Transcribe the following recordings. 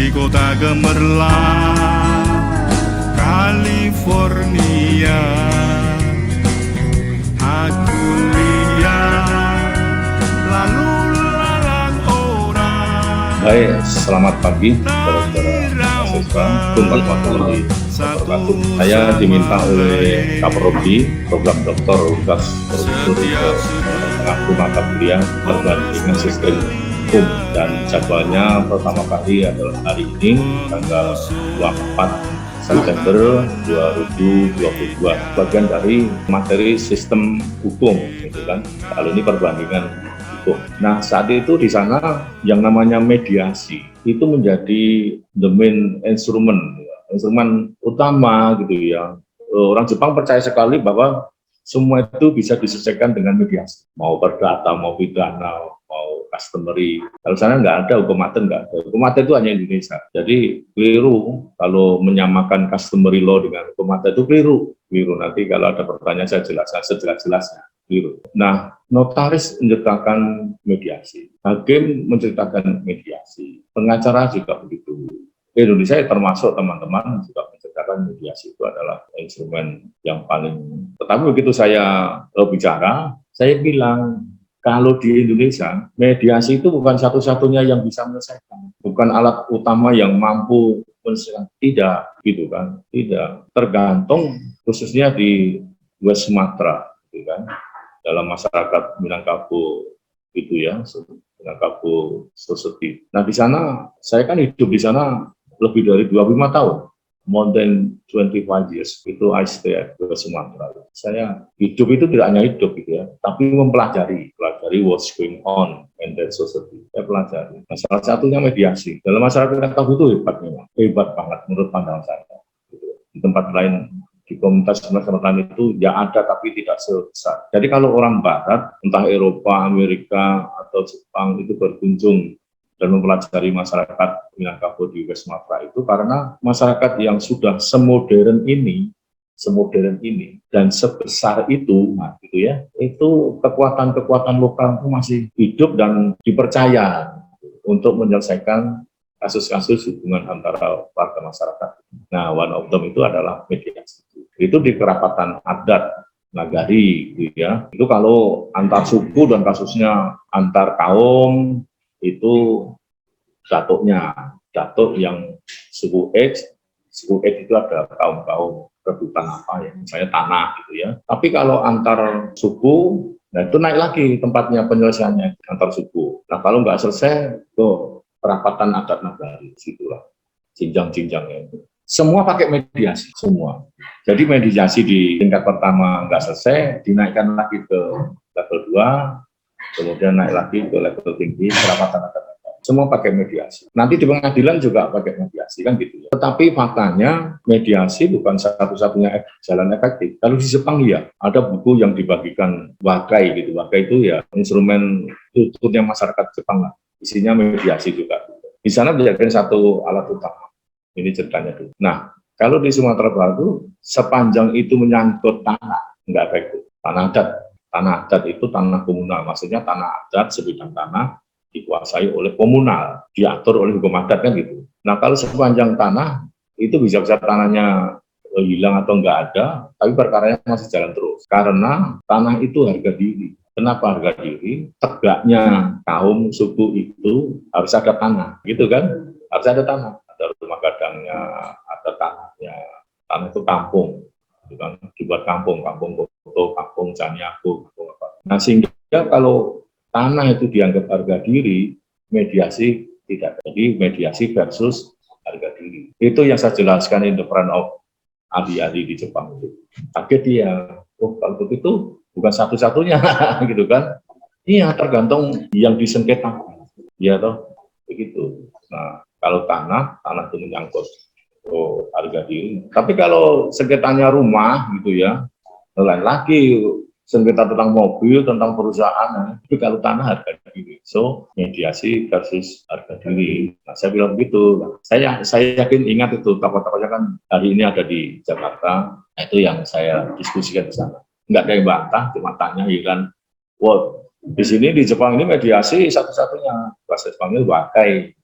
di kota gemerlap California. Aku lihat lalu lalang orang. Baik, selamat pagi saudara-saudara mahasiswa. Warahmatullahi wabarakatuh. Saya diminta oleh Kaprodi, Program Doktor Universitas mengaku mata kuliah perbandingan sistem hukum, dan jadwalnya pertama kali adalah hari ini tanggal 24 September 2022, bagian dari materi sistem hukum, gitu kan. Kali ini perbandingan hukum. Nah, saat itu di sana yang namanya mediasi itu menjadi the main instrumen utama, gitu ya. Orang Jepang percaya sekali bahwa semua itu bisa diselesaikan dengan mediasi, mau perdata, mau pidana, mau customary. Kalau sana nggak ada hukum adat, nggak ada. Hukum adat itu hanya Indonesia. Jadi keliru kalau menyamakan customary law dengan hukum adat, itu keliru. Nanti kalau ada pertanyaan saya jelaskan sejelas-jelasnya. Keliru. Nah, notaris menciptakan mediasi, hakim menciptakan mediasi, pengacara juga begitu. Indonesia termasuk teman-teman juga menciptakan mediasi, itu adalah instrumen yang paling. Tetapi begitu saya bicara, saya bilang kalau di Indonesia mediasi itu bukan satu-satunya yang bisa menyelesaikan, bukan alat utama yang mampu menyelesaikan, tidak, gitu kan? Tidak, tergantung khususnya di West Sumatera, gitu kan? Dalam masyarakat Minangkabau itu ya, Minangkabau Society. Nah, di sana saya kan hidup di sana lebih dari 25 tahun, more than 25 years, itu I stay at Sumatera. Saya hidup itu tidak hanya hidup, gitu ya, tapi mempelajari what's going on in that society. Saya pelajari. Nah, salah satunya mediasi. Dalam masyarakat Minangkabau itu hebat banget menurut pandangan saya. Gitu. Di tempat lain, di komunitas selatan itu ya ada, tapi tidak sebesar. Jadi kalau orang Barat, entah Eropa, Amerika, atau Jepang itu berkunjung dan mempelajari masyarakat Minangkabau di West Sumatera, itu karena masyarakat yang sudah semodern ini dan sebesar itu, nah, gitu ya, itu kekuatan lokal itu masih hidup dan dipercaya untuk menyelesaikan kasus-kasus hubungan antara warga masyarakat. Nah, one of them itu adalah mediasi. Itu di kerapatan adat Nagari, gitu ya. Itu kalau antar suku dan kasusnya antar kaum, itu datuk yang suku X itu ada kaum rebutan apa ya, misalnya tanah, gitu ya. Tapi kalau antar suku, nah itu naik lagi tempatnya penyelesaiannya antar suku. Nah, kalau nggak selesai, tuh perapatan adat Nagari, situlah jenjang-jenjangnya itu. Semua pakai mediasi, semua. Jadi mediasi di tingkat pertama nggak selesai, dinaikkan lagi ke level 2, kemudian naik lagi ke level tinggi, perapatan adat. Semua pakai mediasi. Nanti di pengadilan juga pakai mediasi, kan gitu ya. Tetapi faktanya mediasi bukan satu-satunya jalan efektif. Kalau di Jepang ya, ada buku yang dibagikan wakai gitu. Wakai itu ya instrumen tuturnya masyarakat Jepang lah. Isinya mediasi juga. Di sana dijadikan satu alat utama. Ini ceritanya dulu. Nah, kalau di Sumatera Barat sepanjang itu menyangkut tanah, nggak efektif. Tanah adat itu tanah komunal. Maksudnya tanah adat sebidang tanah dikuasai oleh komunal, diatur oleh hukum adat, kan gitu. Nah, kalau sepanjang tanah itu bisa tanahnya hilang atau enggak ada, tapi perkaranya masih jalan terus. Karena tanah itu harga diri. Kenapa harga diri? Tegaknya kaum suku itu harus ada tanah, gitu kan? Harus ada tanah, ada rumah gadangnya, ada tanahnya. Tanah itu kampung, gitu kan? Dibuat kampung Koto, kampung Caniago, kampung apa. Nah, sehingga kalau tanah itu dianggap harga diri, mediasi tidak. Jadi mediasi versus harga diri. Itu yang saya jelaskan in the front of ahli-ahli di Jepang itu. Kaget dia, oh kalau begitu bukan satu-satunya, gitu kan? Iya, tergantung yang disengketakan. Iya toh, begitu. Nah, kalau tanah itu menyangkut harga diri. Tapi kalau sengketanya rumah, gitu ya, lain lagi. Sengketa tentang mobil, tentang perusahaan, tapi kalau tanah harga diri. So, mediasi versus harga diri. Nah, saya bilang begitu. Saya yakin ingat itu, tokoh-tokohnya kan hari ini ada di Jakarta. Nah, itu yang saya diskusikan di sana. Nggak ada yang bantah, cuma tanya, ya kan, wow, di sini di Jepang ini mediasi satu-satunya. Bahasa Jepangnya wakai.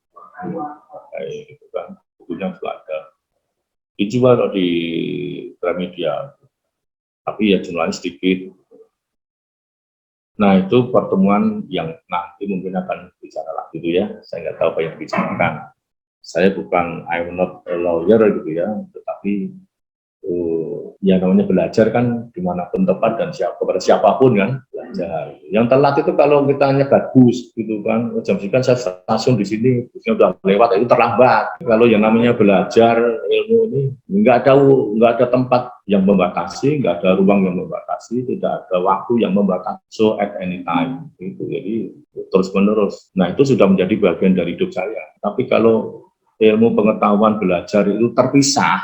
dipakai gitu kan, bukunya juga ada dijual di Gramedia, tapi ya jumlahnya sedikit. Nah itu pertemuan yang nanti mungkin akan bicara lagi gitu ya, saya nggak tahu apa yang dibicarakan. Saya bukan, I'm not a lawyer gitu ya, tetapi ya namanya belajar kan dimanapun tempat dan kepada siapapun kan belajar. Yang telat itu kalau kita nyegat bus gitu kan, jam sekian saya stasiun di sini, busnya udah lewat, itu terlambat. Kalau yang namanya belajar ilmu ini nggak ada tempat yang membatasi, nggak ada ruang yang membatasi, tidak ada waktu yang membatasi. So at any time itu, jadi terus menerus. Nah itu sudah menjadi bagian dari hidup saya. Tapi kalau ilmu pengetahuan belajar itu terpisah,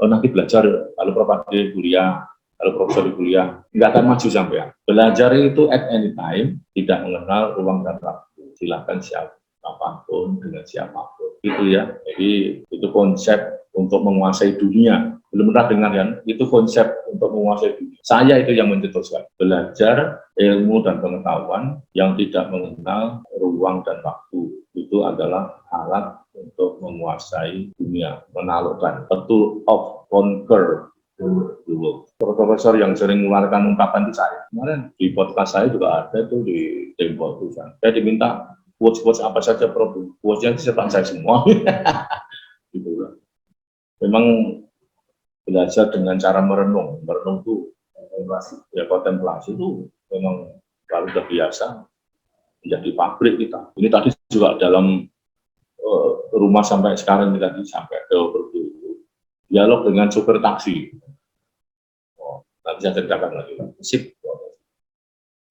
nanti belajar kalau Prof. kuliah, kalau profesor di kuliah, nggak akan maju sampai. Belajar itu at any time, tidak mengenal ruang dan waktu. Silakan siapapun dengan siapapun, gitu ya. Jadi itu konsep untuk menguasai dunia. Belum pernah dengar kan? Itu konsep untuk menguasai dunia. Saya itu yang mencetuskan. Belajar ilmu dan pengetahuan yang tidak mengenal ruang dan waktu. Itu adalah alat untuk menguasai dunia, menaklukkan, a tool of conquer dulu. Profesor yang sering mengeluarkan ungkapan itu saya. Kemarin di podcast saya juga ada itu di Tempo tulisan. Saya diminta quotes apa saja, quotes-nya cetak saya semua. Gitu kan. Memang belajar dengan cara merenung itu ya kontemplasi itu memang lalu udah biasa menjadi pabrik kita. Ini tadi juga dalam rumah sampai sekarang ini tadi sampai ke dialog dengan supir taksi. Nanti saya ceritakan lagi. Sip.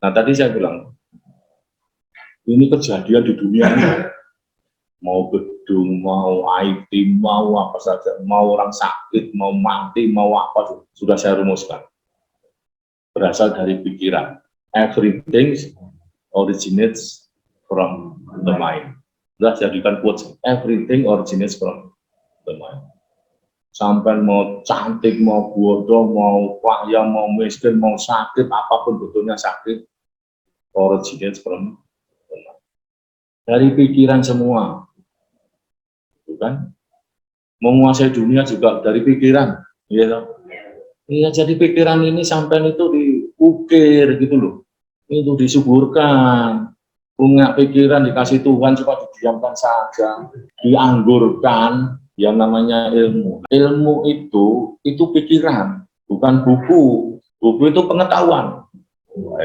Nah tadi saya bilang ini kejadian di dunia ini, mau gedung, mau IT, mau apa saja, mau orang sakit, mau mati, mau apa, sudah saya rumuskan. Berasal dari pikiran. Everything originates from the mind. Sudah jadikan quotes, everything originates from the mind. Sampai mau cantik, mau bodoh, mau kaya, mau miskin, mau sakit, apapun betulnya sakit, originates from the mind. Dari pikiran semua. Kan menguasai dunia juga dari pikiran, ya. Iya, jadi pikiran ini sampai itu diukir gitu loh, itu disuburkan, punya pikiran dikasih Tuhan supaya didiamkan saja, dianggurkan, yang namanya ilmu. Ilmu itu pikiran, bukan buku. Buku itu pengetahuan.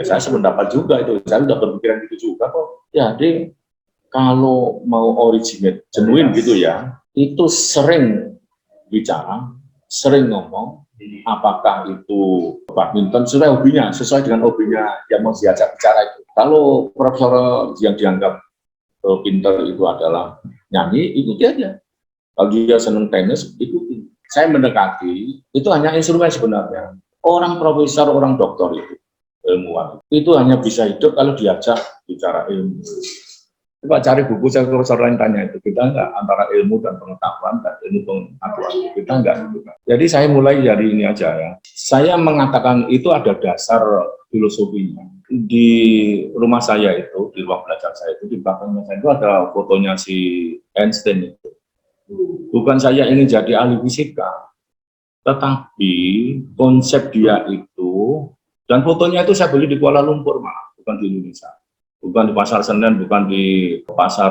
Saya sependapat juga itu, saya sudah berpikiran gitu juga kok. Jadi kalau mau originate, genuine gitu ya, itu sering bicara, sering ngomong, apakah itu badminton, sesuai dengan hobinya yang mau diajak bicara itu. Kalau profesor yang dianggap pintar itu adalah nyanyi, ikuti aja. Kalau dia senang tenis, ikuti. Saya mendekati, itu hanya instrumen sebenarnya. Orang profesor, orang doktor itu, ilmuwan, itu hanya bisa hidup kalau diajak bicara ilmu. Coba cari buku, saya profesor lain tanya itu, kita enggak antara ilmu dan pengetahuan dan ilmu pengetahuan, kita enggak gitu. Jadi saya mulai dari ini aja ya. Saya mengatakan itu ada dasar filosofinya. Di rumah saya itu, di ruang belajar saya itu, di belakangnya saya itu ada fotonya si Einstein itu. Bukan saya ingin jadi ahli fisika, tetapi konsep dia itu, dan fotonya itu saya beli di Kuala Lumpur malah, bukan di Indonesia. Bukan di pasar Senen, bukan di pasar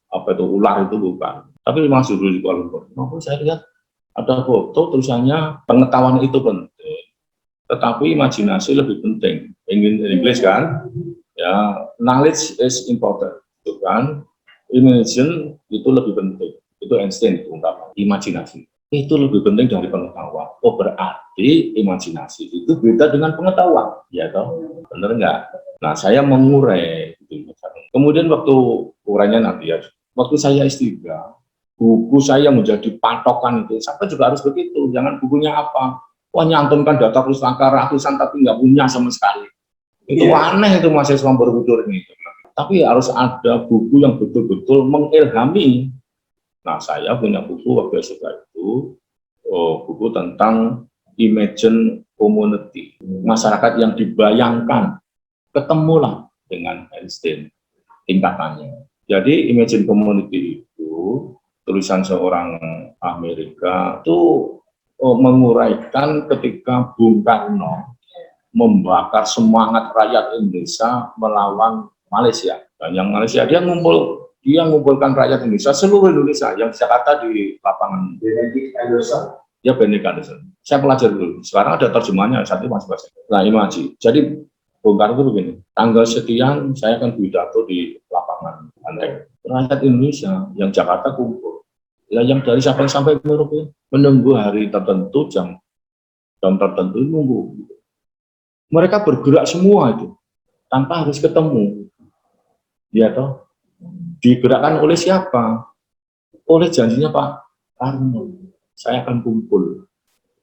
apa itu ular itu, bukan. Tapi memang dulu di Kuala Lumpur. Maupun saya lihat ada foto tulisannya pengetahuan itu penting, tetapi imajinasi lebih penting. Ingin Inggris kan? Ya, knowledge is important, itu kan? Imagination itu lebih penting. Itu Einstein itu ungkapan. Imajinasi itu lebih penting dari pengetahuan. Oh berarti imajinasi itu beda dengan pengetahuan, ya toh? Bener nggak? Nah, saya mengurai. Gitu. Kemudian waktu urainya nanti ya, waktu saya S3, buku saya menjadi patokan itu. Sampai juga harus begitu. Jangan bukunya apa? Wah, nyantumkan data pustaka ratusan tapi nggak punya sama sekali. Itu aneh itu mahasiswa Borobudur ini. Tapi harus ada buku yang betul-betul mengilhami. Nah, saya punya buku waktu S3 itu, buku tentang Imagine Community. Masyarakat yang dibayangkan. Ketemulah dengan Einstein tingkatannya. Jadi Imagine Community itu tulisan seorang Amerika itu menguraikan ketika Bung Karno membakar semangat rakyat Indonesia melawan Malaysia. Dan yang Malaysia dia ngumpulkan rakyat Indonesia, seluruh Indonesia yang di Jakarta di lapangan Benedict Anderson. Ya, Benedict Anderson. Saya pelajari dulu. Sekarang ada terjemahannya, satu masih bahasa. Nah, ini Haji. Jadi Bung Karno itu begini, tanggal sekian saya akan pidato di lapangan Banteng. Rakyat Indonesia yang Jakarta kumpul. Ya, yang dari Sabang sampai Merauke menunggu hari tertentu, jam tertentu nunggu. Mereka bergerak semua itu tanpa harus ketemu. Ya toh, digerakkan oleh siapa? Oleh janjinya Pak Karno. Saya akan kumpul.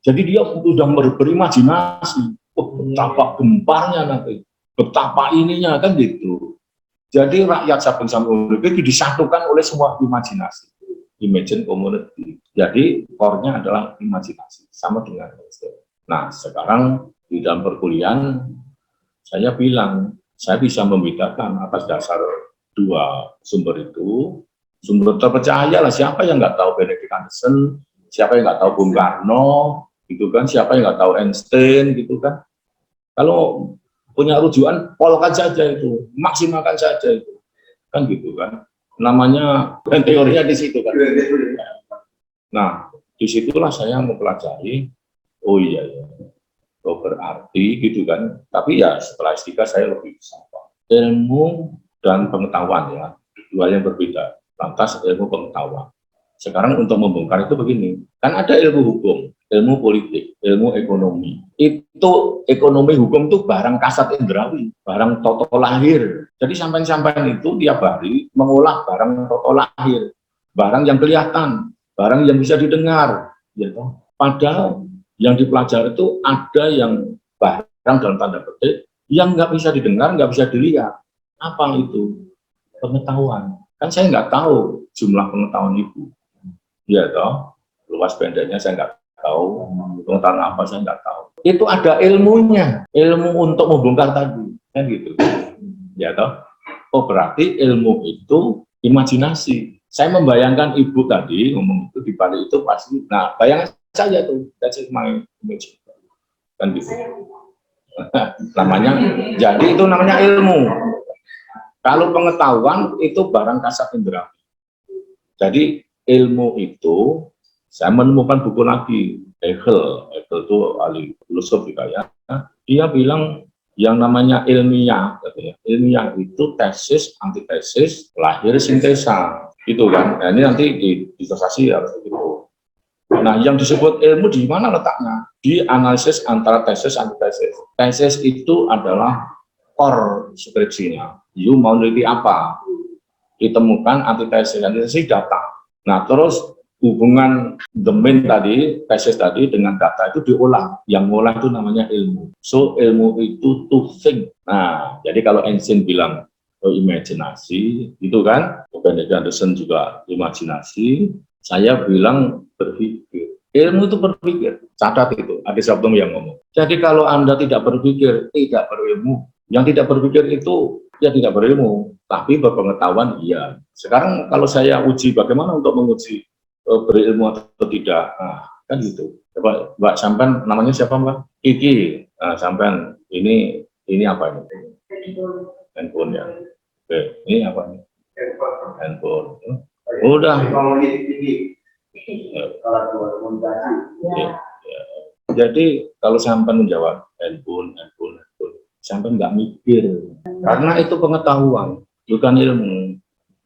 Jadi dia sudah berimajinasi, betapa gemparnya nanti, betapa ininya kan gitu. Jadi rakyat Sabang sampai Merauke disatukan oleh semua imajinasi, imagine community. Jadi core-nya adalah imajinasi, sama dengan Einstein. Nah, sekarang di dalam perkuliahan saya bilang saya bisa membedakan atas dasar dua sumber itu. Sumber terpercaya lah, siapa yang nggak tahu Benedict Anderson, siapa yang nggak tahu Bung Karno, gitu kan, siapa yang nggak tahu Einstein, gitu kan. Kalau punya rujukan, polkan saja itu, maksimalkan saja itu, kan gitu kan. Namanya dan teorinya di situ kan. Nah, disitulah saya mempelajari. Oh iya, ya. Oh berarti gitu kan. Tapi ya setelah S3 saya lebih bisa ilmu dan pengetahuan ya, dua yang berbeda. Lantas ilmu pengetahuan. Sekarang untuk membongkar itu begini, kan ada ilmu hukum, ilmu politik, ilmu ekonomi. Itu ekonomi hukum itu barang kasat indrawi, barang toto lahir. Jadi sampai-sampai itu tiap hari mengolah barang toto lahir, barang yang kelihatan, barang yang bisa didengar. Gitu. Padahal yang dipelajari itu ada yang barang dalam tanda petik, yang nggak bisa didengar, nggak bisa dilihat. Apa itu? Pengetahuan. Kan saya nggak tahu jumlah pengetahuan Ibu. Ya toh, luas pendeknya saya nggak tahu, pengetahuan apa saya nggak tahu. Itu ada ilmunya, ilmu untuk membongkar tadi, kan gitu. Ya toh, oh berarti ilmu itu imajinasi. Saya membayangkan Ibu tadi ngomong itu di balik itu pasti, nah bayangan saya tuh, that's my image, kan gitu. Namanya, jadi itu namanya ilmu. Kalau pengetahuan itu barang kasat indera. Jadi ilmu itu, saya menemukan buku lagi, Hegel itu ahli filosofika ya, dia bilang yang namanya ilmiah, katanya. Ilmiah itu tesis, antitesis, lahir sintesa, gitu kan. Nah, ini nanti disosiasi harus begitu. Nah, yang disebut ilmu di mana letaknya? Di analisis antara tesis, antitesis. Tesis itu adalah core skripsinya. You mau neliti apa? Ditemukan antitesis data. Nah, terus hubungan the main tadi, tesis tadi dengan data itu diolah. Yang ngolah itu namanya ilmu. So, ilmu itu to think. Nah, jadi kalau Einstein bilang imajinasi, itu kan, Benedict Anderson juga imajinasi, saya bilang berpikir. Ilmu itu berpikir. Catat itu, ada Sabtum yang ngomong. Jadi kalau Anda tidak berpikir, tidak berilmu. Yang tidak berpikir itu ya tidak berilmu, tapi berpengetahuan iya. Sekarang kalau saya uji bagaimana untuk menguji berilmu atau tidak, nah, kan gitu. Coba Mbak sampean, namanya siapa Mbak? Iki. Nah, sampean ini apa ini? Handphone ya. Oke, ini apa ini? Handphone. Udah. Ya. Jadi kalau sampean menjawab handphone, sampai nggak mikir, karena itu pengetahuan, bukan ilmu.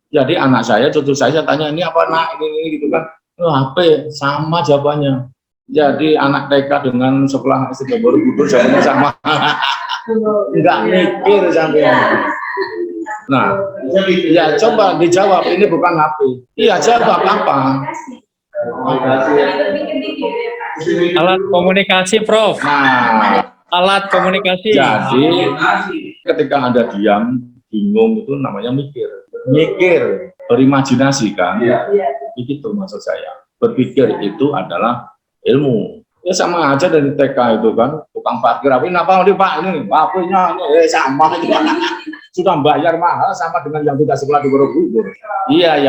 Jadi anak saya, cucu saya tanya, ini apa nak, ini gitu kan, HP, sama jawabannya. Jadi anak TK dengan sekolah SD Borobudur jawabannya sama, nggak mikir sampai. Nah, ya coba dijawab, ini bukan HP. Iya, jawab apa? Alat komunikasi, Prof. Nah, alat komunikasi. Jadi ketika Anda diam, bingung, itu namanya mikir, berimajinasi kan? Itu maksud saya. Berpikir itu adalah ilmu. Ya sama aja dari TK itu kan, tukang parkir, apa ini apa nih Pak, ini apa-nya sama itu. sudah bayar mahal sama dengan yang tidak sekolah di Borobudur. Iya,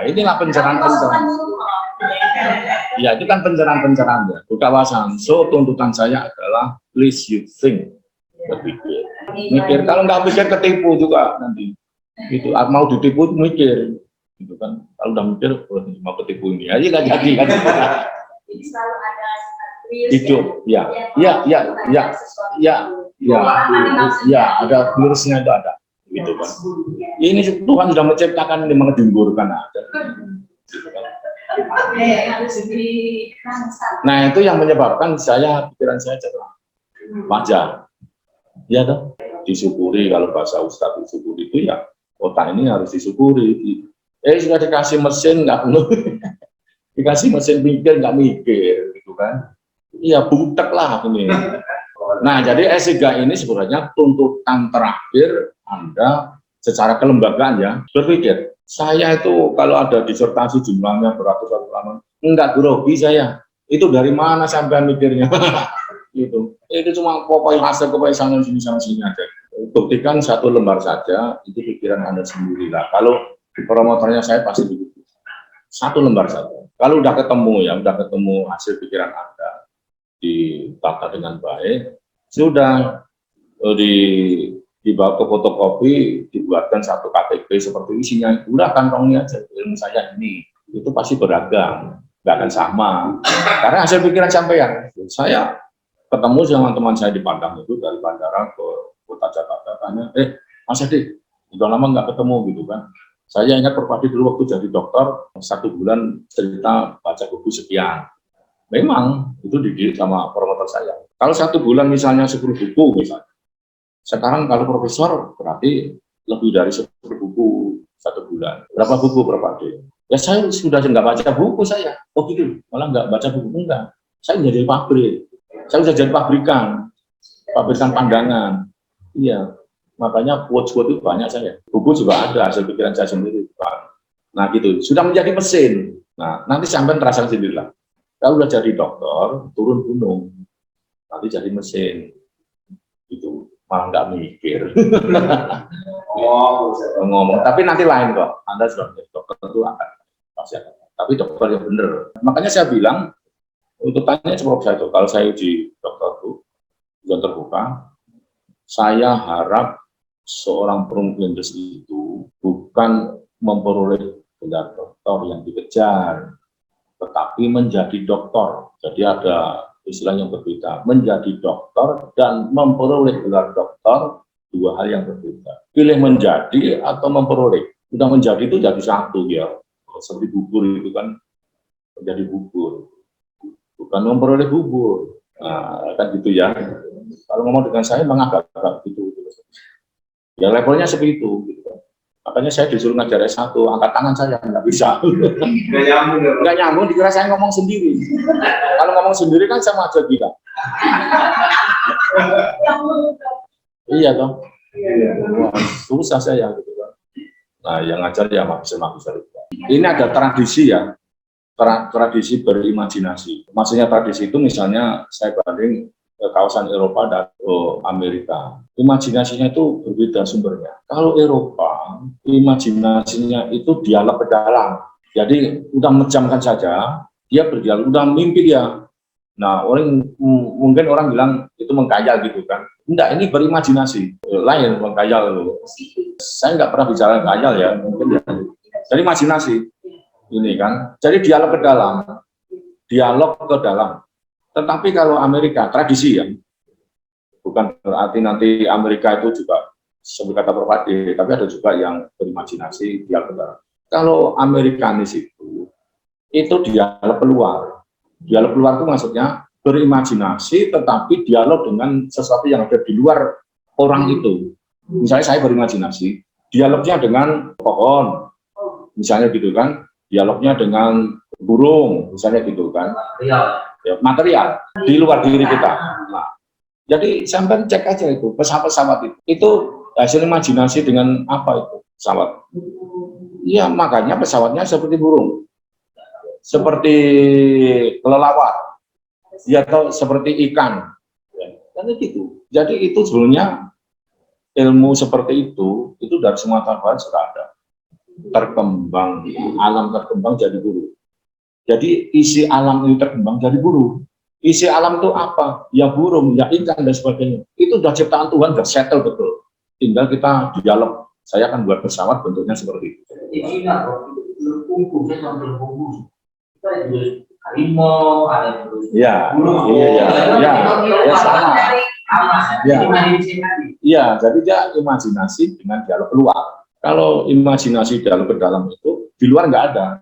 inilah pencerahan-pencerahan. Ya, itu kan pencerahan-pencerahan ya. Kawasan. So, tuntutan saya adalah please you think, berpikir. Mikir, kalau nggak mikir ketipu juga nanti. Itu mau ditipu mikir, gitu kan. Kalau udah mikir, mau ketipu ini aja nggak jadi kan. Jadi selalu ada hidup, ada virusnya itu ada, gitu kan. Ini Tuhan sudah menciptakan ini mengedimburkan ada. Gitu kan. Nah itu yang menyebabkan pikiran saya cerah, wajar, ya toh. Disyukuri, kalau bahasa Ustadz disyukuri itu ya otak ini harus disyukuri. Sudah dikasih mesin nggak perlu, dikasih mesin mikir nggak mikir, gitu kan. Iya, butek lah ini. Nah, jadi S3 ini sebenarnya tuntutan terakhir Anda secara kelembagaan ya, berpikir. Saya itu kalau ada disertasi jumlahnya beratus-ratus halaman, enggak grogi saya. Itu dari mana sampai mikirnya? Itu cuma pokoknya hasil pokoknya sana sini aja. Buktikan satu lembar saja, itu pikiran Anda sendiri lah. Kalau promotornya saya pasti begitu. Satu lembar saja. Kalau udah ketemu hasil pikiran Anda, ditata dengan baik, sudah dibawa ke fotokopi, dibuatkan satu KTP seperti isinya, udah kantongnya aja, ilmu saya ini, itu pasti beragam, nggak akan sama, karena hasil pikiran sampean. Saya ketemu sama teman saya di Padang itu, dari bandara ke kota Jakarta, tanya, Mas Edi, udah lama nggak ketemu gitu kan. Saya ingat Perpadi dulu waktu jadi dokter, 1 bulan cerita baca buku sekian. Memang itu dididik sama promotor saya. Kalau 1 bulan misalnya 10 buku misalnya. Sekarang kalau profesor berarti lebih dari 10 buku 1 bulan. Berapa buku Perpadi? Ya saya sudah nggak baca buku saya. Oh gitu, malah nggak baca buku enggak. Saya jadi pabrik. Saya sudah jadi pabrikan pandangan. Iya, makanya quotes-quotes itu banyak saya. Buku juga ada, hasil pikiran saya sendiri. Nah gitu, sudah menjadi mesin. Nah nanti sampai terasa sendirilah. Kalau udah jadi dokter, turun gunung, nanti jadi mesin, gitu, malah nggak mikir. Ngomong, tapi nanti lain kok. Anda sudah menjadi dokter itu pasti akan. Tapi dokter yang benar. Makanya saya bilang, untuk tanya seperti saya itu, kalau saya uji dokter itu, ujian terbuka, saya harap seorang perempuan itu bukan memperoleh gelar dokter yang dikejar, tetapi menjadi dokter. Jadi ada istilah yang berbeda. Menjadi dokter dan memperoleh gelar dokter, 2 hal yang berbeda. Pilih menjadi atau memperoleh. Sudah menjadi itu jadi satu ya. Seperti bubur itu kan menjadi bubur. Bukan memperoleh bubur. Nah, kan gitu ya. Kalau ngomong dengan saya memang agak gitu. Ya levelnya seperti itu. Gitu. Makanya saya disuruh ngajar S1, angkat tangan saya, nggak bisa. Nggak nyambung, dikira saya ngomong sendiri. Kalau ngomong sendiri kan sama aja kita. Iya toh. Wah, susah saya gitu kan. Nah, yang ngajar ya maksud ini ada tradisi ya, tradisi berimajinasi. Maksudnya tradisi itu misalnya saya banding ke kawasan Eropa dan Amerika. Imajinasinya itu berbeda sumbernya. Kalau Eropa, imajinasinya itu dialog ke dalam. Jadi udah menjamkan saja, dia berdialog, udah mimpi dia. Nah, mungkin orang bilang itu mengkhayal gitu kan. Enggak, ini berimajinasi. Lain mengkhayal. Saya nggak pernah bicara khayal ya, mungkin ya. Jadi imajinasi ini kan. Jadi dialog ke dalam. Dialog ke dalam. Tetapi kalau Amerika, tradisi ya, bukan berarti nanti Amerika itu juga seperti kata Perpadi, tapi ada juga yang berimajinasi dialog ke dalam. Kalau Amerikanis itu dialog keluar. Dialog keluar itu maksudnya berimajinasi, tetapi dialog dengan sesuatu yang ada di luar orang itu. Misalnya saya berimajinasi, dialognya dengan pohon, misalnya gitu kan, dialognya dengan burung, misalnya gitu kan. Ya, material di luar diri kita. Nah, jadi sampai cek aja itu pesawat-pesawat itu hasil imajinasi dengan apa itu pesawat. Iya, makanya pesawatnya seperti burung, seperti kelelawar, ya, atau seperti ikan. Ya, kan gitu. Jadi itu sebenarnya ilmu seperti itu dari Sumatera Barat sudah ada. Terkembang, alam terkembang jadi guru. Jadi isi alam itu terkembang jadi guru. Isi alam itu apa? Ya burung, ya ikan, dan sebagainya. Itu sudah ciptaan Tuhan, sudah settle betul. Tinggal kita dialog. Saya akan buat pesawat bentuknya seperti itu. Harimau, ada Ya, burung. ya sama. Ya, jadi dia imajinasi dengan dialog keluar. Kalau imajinasi dialog ke dalam itu, di luar nggak ada.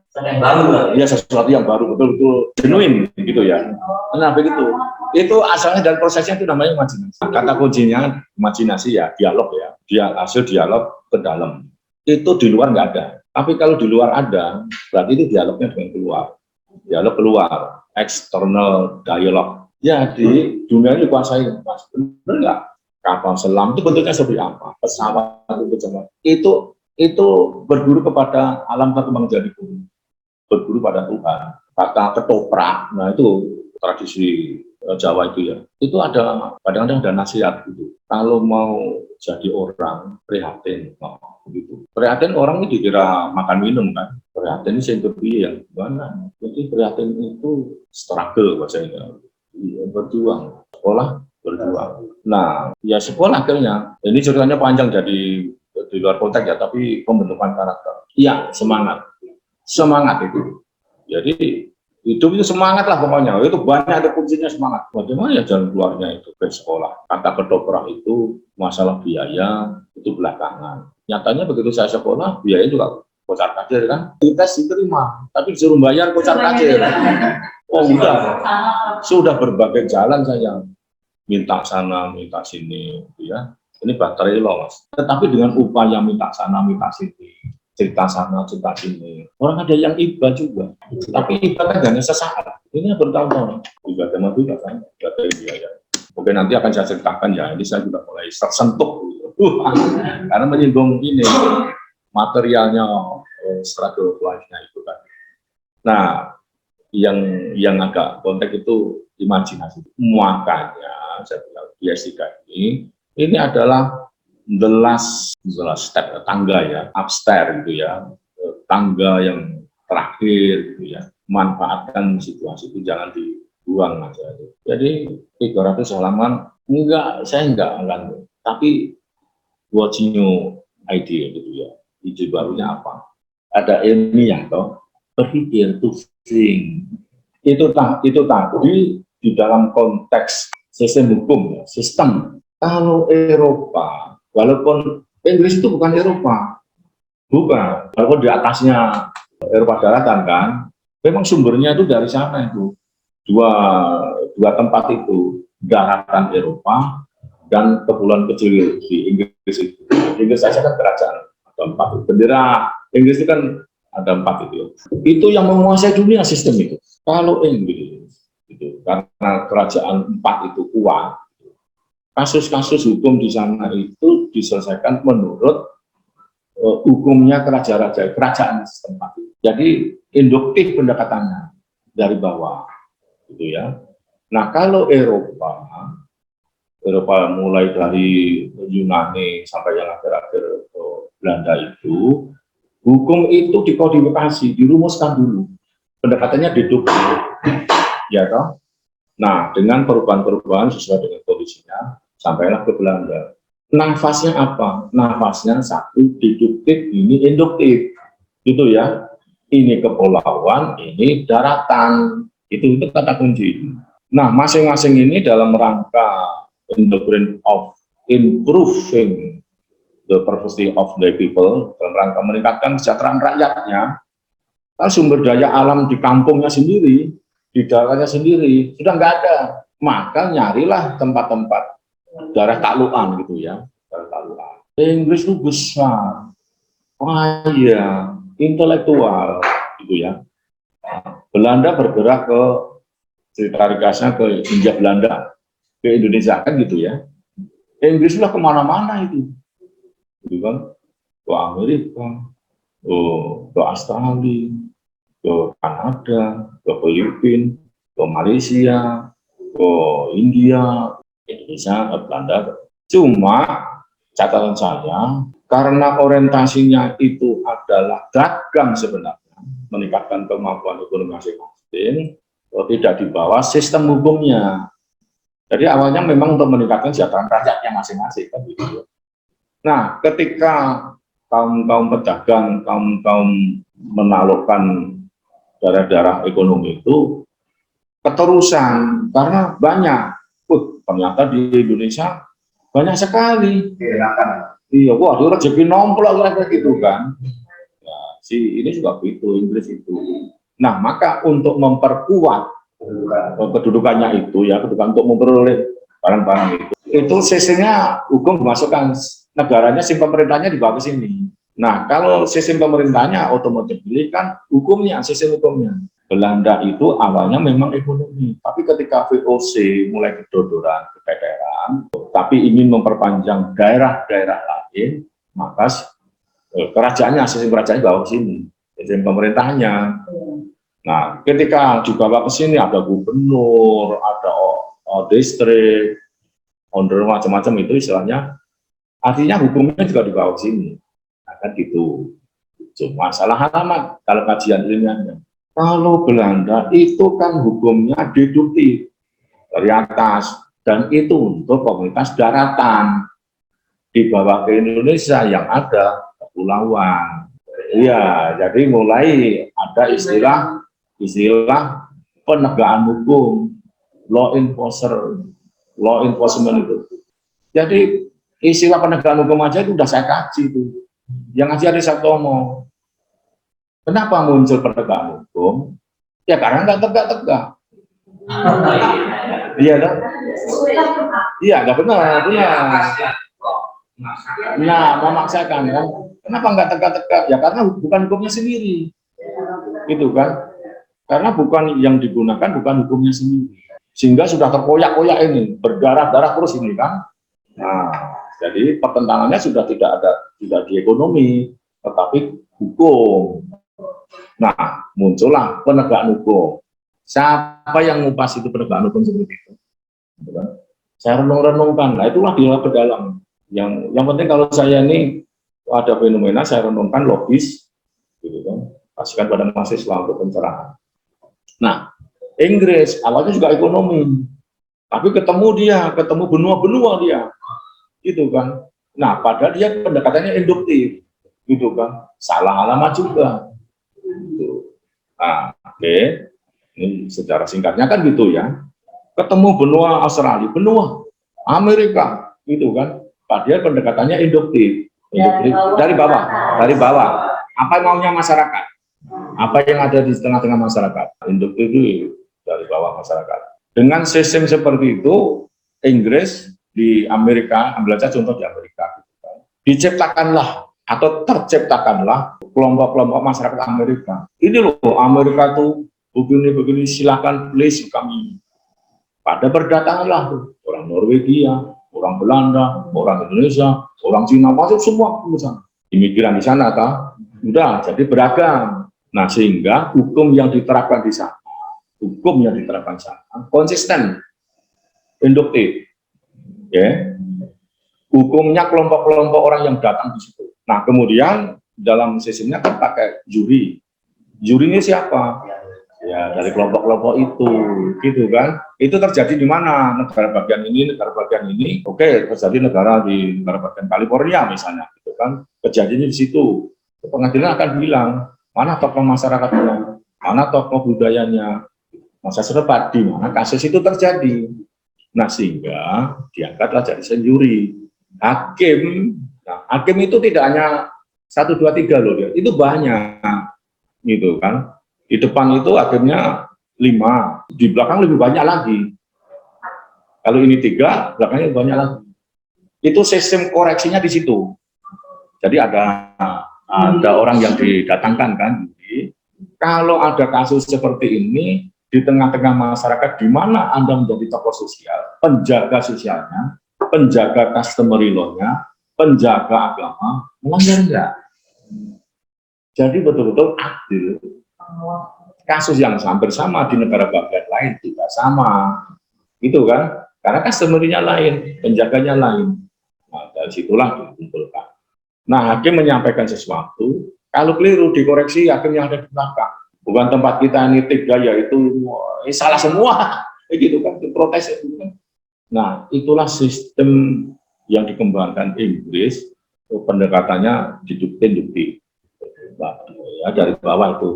Ya, sesuatu yang baru, betul-betul genuine, gitu ya. Nah, begitu. Itu asalnya dari prosesnya itu namanya imajinasi. Kata kuncinya imajinasi ya, dialog ya. Hasil dialog ke dalam. Itu di luar nggak ada. Tapi kalau di luar ada, berarti itu dialognya dengan keluar. Dialog keluar, external dialog. Ya, di dunia ini dikuasai, Mas. Benar nggak? Kapal selam itu bentuknya seperti apa? Pesawat itu berguru kepada alam berkembang jadi guru. Berguru pada Tuhan. Kata ketoprak, nah itu tradisi Jawa itu ya. Itu ada, kadang-kadang ada nasihat gitu. Kalau mau jadi orang, prihatin, gitu. Prihatin orang ini dikira makan minum kan. Prihatin ini sendiri yang gimana? Jadi prihatin itu struggle bahasanya. Berjuang, sekolah berjuang. Nah, ya sekolah akhirnya. Ini ceritanya panjang jadi di luar konteks ya, tapi pembentukan karakter. Iya, semangat itu. Jadi hidup itu semangat lah pokoknya. Itu banyak ada kuncinya semangat. Bagaimana ya jalan keluarnya itu ke sekolah? Kata ketoprak itu masalah biaya itu belakangan. Nyatanya begitu saya sekolah, biaya juga kocar kacir kan. Kita diterima, tapi disuruh bayar kocar kacir. Oh sudah berbagai jalan saya minta sana, minta sini, gitu ya. Ini baterai loh, Mas. Tetapi dengan upaya minta sana, minta sini, cerita sana, cerita sini. Orang ada yang iba juga. Tapi iba kan hanya sesaat. Ini bertahun-tahun. Ibadah mati kan, ibadah biaya. Oke, nanti akan saya ceritakan ya. Ini saya sudah mulai tersentuh. Karena menyinggung ini materialnya struggle life-nya itu kan. Nah, yang agak konteks itu imajinasi. Makanya saya bilang D3 ini adalah the last step, tangga ya, upstairs gitu ya, tangga yang terakhir gitu ya. Manfaatkan situasi itu, jangan dibuang aja. Jadi 300 halaman saya enggak akan, tapi what's new idea gitu ya, ide barunya apa? Ada ilmiah toh, berpikir to think. Itu tadi di dalam konteks sistem hukum ya, sistem. Kalau Eropa, walaupun Inggris itu bukan Eropa, bukan, walaupun di atasnya Eropa daratan kan, memang sumbernya itu dari sana itu, dua tempat itu, daratan Eropa dan kepulauan kecil di Inggris itu. Inggris saja kan kerajaan, ada 4, bendera Inggris itu kan ada 4 itu. Itu yang menguasai dunia sistem itu. Kalau Inggris, itu karena kerajaan 4 itu kuat, kasus-kasus hukum di sana itu diselesaikan menurut hukumnya kerajaan setempat. Jadi induktif pendekatannya dari bawah, gitu ya. Nah kalau Eropa mulai dari Yunani sampai yang akhir-akhir Belanda itu, hukum itu dikodifikasi, dirumuskan dulu, pendekatannya deduktif, ya toh. Nah dengan perubahan-perubahan sesuai dengan kondisinya, sampailah ke Belanda. Nafasnya apa? Nafasnya satu deduktif, ini induktif, gitu ya. Ini kepulauan, ini daratan, itu kata kunci. Nah, masing-masing ini dalam rangka integration of improving the prosperity of the people, dalam rangka meningkatkan kesejahteraan rakyatnya. Kan sumber daya alam di kampungnya sendiri, di daerahnya sendiri sudah nggak ada, maka nyarilah tempat-tempat daerah taklukan gitu ya, daerah taklukan. Inggris itu besar, kaya, intelektual gitu ya. Belanda bergerak ke cerita ringkasnya ke Hindia Belanda, ke Indonesia kan gitu ya. Inggris sudah kemana-mana itu, gitu kan, ke Amerika, ke Australia, ke Kanada, ke Filipina, ke Malaysia, ke India, Indonesia, Belanda. Cuma catatan saya, karena orientasinya itu adalah dagang sebenarnya, meningkatkan kemampuan ekonomi masing-masing, tidak di bawah sistem hukumnya. Jadi awalnya memang untuk meningkatkan kesejahteraan rakyatnya masing-masing kan gitu. Nah, ketika kaum pedagang, kaum menaklukkan daerah-daerah ekonomi itu keterusan karena banyak. Ternyata di Indonesia banyak sekali. Iya, wah, itu rezeki nomplok kayak gitu kan. Ya, ini juga begitu, Inggris itu. Nah, maka untuk memperkuat kedudukannya itu ya, kedudukan untuk memperoleh barang-barang itu sistemnya hukum dimasukkan, negaranya, sistem pemerintahnya dibawa ke sini. Nah, kalau sistem pemerintahnya otomatis kan hukumnya, sistem hukumnya. Belanda itu awalnya memang ekonomi, tapi ketika VOC mulai kedodoran, keteteran, tapi ingin memperpanjang daerah-daerah lain, maka kerajaannya, sistem kerajaannya bawa ke sini, sistem pemerintahnya. Nah, ketika dibawa ke sini ada gubernur, ada distrik, order macam-macam itu istilahnya, artinya hukumnya juga dibawa ke sini. Nah, kan gitu. Cuma salah alamat kalau kajian ilmiahnya. Kalau Belanda itu kan hukumnya deduktif dari atas, dan itu untuk komunitas daratan, dibawa ke Indonesia yang ada kepulauan. Iya, jadi mulai ada istilah penegakan hukum, law enforcement itu. Jadi istilah penegakan hukum aja itu udah saya kaji itu. Yang ngaji ada Sabtomo. Kenapa muncul penegakan hukum? Ya karena nggak tegak-tegak. Iya dong. Iya nggak benar. Nah, memaksakan kan? Kenapa nggak tegak-tegak? Ya karena bukan hukumnya sendiri, gitu kan? Karena bukan yang digunakan, bukan hukumnya sendiri, sehingga sudah terkoyak-koyak ini, berdarah-darah terus ini kan? Nah, jadi pertentangannya sudah tidak di ekonomi, tetapi hukum. Nah, muncullah penegakan hukum. Siapa yang ngupas itu penegakan hukum seperti itu? Saya renung-renungkan, nah itulah dia berdalam. Yang penting kalau saya ini ada fenomena, saya renungkan logis, gitu kan? Kasihkan pada mahasiswa untuk pencerahan. Nah, Inggris awalnya juga ekonomi, tapi ketemu benua-benua dia, gitu kan? Nah, padahal dia pendekatannya induktif, gitu kan? Salah alamat juga. Nah, oke. Ini secara singkatnya kan gitu ya. Ketemu benua Australia, benua Amerika, gitu kan? Padahal pendekatannya induktif. Dari bawah. Apa yang maunya masyarakat? Apa yang ada di tengah-tengah masyarakat? Induktif itu dari bawah masyarakat. Dengan sistem seperti itu, Inggris di Amerika, ambil saja contoh di Amerika, gitu kan? Diciptakanlah atau terciptakanlah kelompok-kelompok masyarakat Amerika. Ini loh, Amerika tuh begini, silakan please kami. Pada berdatanganlah tuh orang Norwegia, orang Belanda, orang Indonesia, orang Cina, masuk semua ke sana. Imigran di sana kan, udah jadi beragam. Nah, sehingga hukum yang diterapkan di sana, konsisten, induktif. Okay. Hukumnya kelompok-kelompok orang yang datang di situ. Nah, kemudian dalam sistemnya kan pakai juri. Jurinya siapa? Ya, dari kelompok-kelompok itu, gitu kan? Itu terjadi di mana? Negara bagian ini, negara bagian ini. Oke, terjadi negara bagian California misalnya, gitu kan? Kejadiannya di situ. Pengadilan akan bilang, mana tokoh masyarakatnya, mana tokoh budayanya, masa sedepat di mana kasus itu terjadi. Nah, sehingga diangkatlah jadi juri. Hakim, nah, hakim itu tidak hanya 1, 2, 3 loh, dia. Itu banyak, gitu kan? Di depan itu hakimnya 5, di belakang lebih banyak lagi. Kalau ini 3, belakangnya lebih banyak lagi. Itu sistem koreksinya di situ. Jadi ada orang yang didatangkan kan. Jadi, kalau ada kasus seperti ini di tengah-tengah masyarakat, di mana Anda menjadi tokoh sosial, penjaga sosialnya, penjaga customary law-nya, penjaga agama, melanggar enggak? Jadi betul-betul adil. Kasus yang hampir sama di negara bagian lain juga sama, gitu kan? Karena customary-nya lain, penjaganya lain. Nah, dari situlah dikumpulkan. Nah, hakim menyampaikan sesuatu, kalau keliru dikoreksi hakim yang ada di belakang. Bukan tempat kita ini tiga, yaitu salah semua, gitu kan, protes itu kan. Nah, itulah sistem yang dikembangkan Inggris, pendekatannya deduktif, ya, dari bawah itu.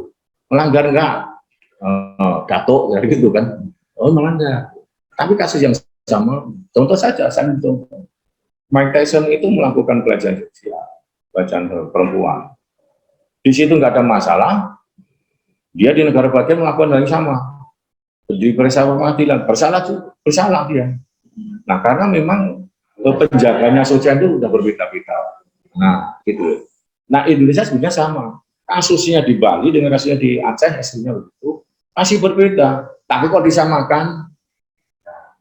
Melanggar enggak? Datuk, ya gitu kan. Oh, melanggar. Tapi kasus yang sama, contoh saja, saya contoh. Mike Tyson itu melakukan pelecehan seksual, pelecehan perempuan. Di situ nggak ada masalah, dia di negara bagian melakukan hal yang sama. Diperiksa pengadilan, bersalah dia. Nah, karena memang penjaganya sosial itu udah berbeda-beda. Nah, gitu. Nah, Indonesia sebenarnya sama. Kasusnya di Bali dengan kasusnya di Aceh, hasilnya begitu, masih berbeda. Tapi kok disamakan?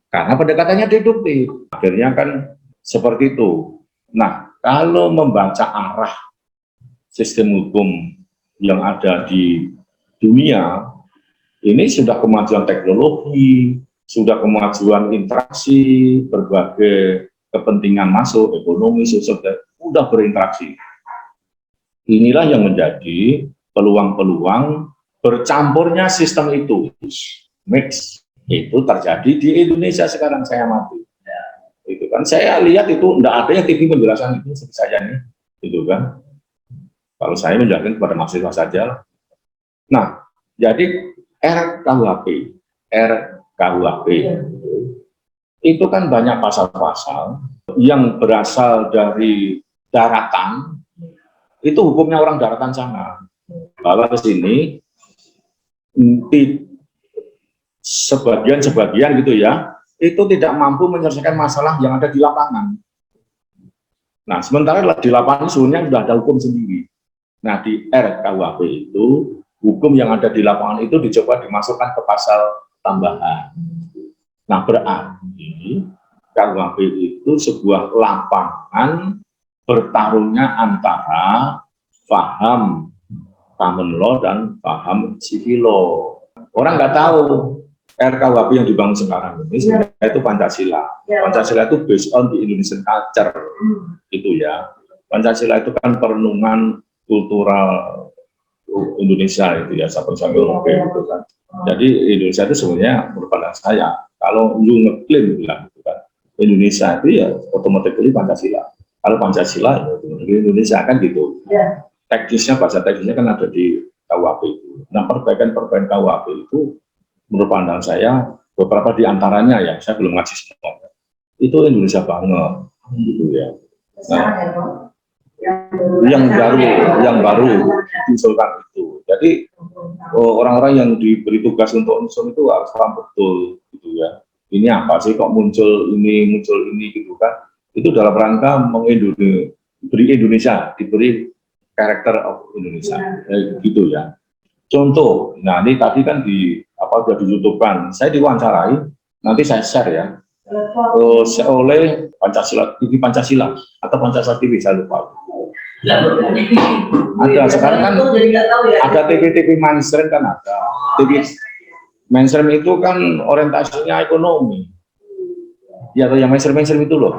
Karena pendekatannya deduktif. Akhirnya kan seperti itu. Nah, kalau membaca arah sistem hukum yang ada di dunia, ini sudah kemajuan teknologi, sudah kemajuan interaksi, berbagai kepentingan masuk, ekonomi, sosial, sudah berinteraksi. Inilah yang menjadi peluang-peluang bercampurnya sistem itu. Mix itu terjadi di Indonesia sekarang saya amati. Itu kan saya lihat itu tidak ada yang TV penjelasan itu seperti saya nih, itu kan. Kalau saya menjelaskan kepada mahasiswa saja. Nah, jadi RKUHP itu kan banyak pasal-pasal yang berasal dari daratan, itu hukumnya orang daratan sana. Bahwa ke sini sebagian gitu ya, itu tidak mampu menyelesaikan masalah yang ada di lapangan. Nah, sementara di lapangan sebenarnya sudah ada hukum sendiri. Nah, di RKUHP itu hukum yang ada di lapangan itu dicoba dimasukkan ke pasal tambahan. Nah, berarti KUHP itu sebuah lapangan bertarungnya antara paham common law dan paham civil law. Orang nggak tahu RKUHP yang dibangun sekarang ini sebenarnya itu Pancasila. Pancasila itu based on the Indonesian culture, gitu ya. Pancasila itu kan perenungan kultural Indonesia itu ya, sampai oke gitu kan. Jadi Indonesia itu sebenarnya merupakan saya. Kalau lu ngeklaim bilang gitu kan, Indonesia itu ya otomatis Pancasila. Kalau Pancasila ya Indonesia kan gitu. Teknisnya, bahasa teknisnya kan ada di KUHP itu. Nah, perbaikan KUHP itu menurut pandangan saya, beberapa di antaranya ya, saya belum ngaji semua, itu Indonesia banget, gitu ya. Nah, yang baru diusulkan itu. Jadi orang-orang yang diberi tugas untuk usul itu harus paham betul, gitu ya. Ini apa sih kok muncul ini gitu kan? Itu dalam rangka beri Indonesia, diberi karakter of Indonesia, gitu ya. Contoh, nah ini tadi kan sudah ditutupkan. Saya diwawancarai, nanti saya share ya, oleh Pancasila TV Pancasila atau Pancasila TV, saya lupa. Ada sekarang kan ada TV mainstream kan ada. TV mainstream itu kan orientasinya ekonomi. Ya, atau yang mainstream itu loh,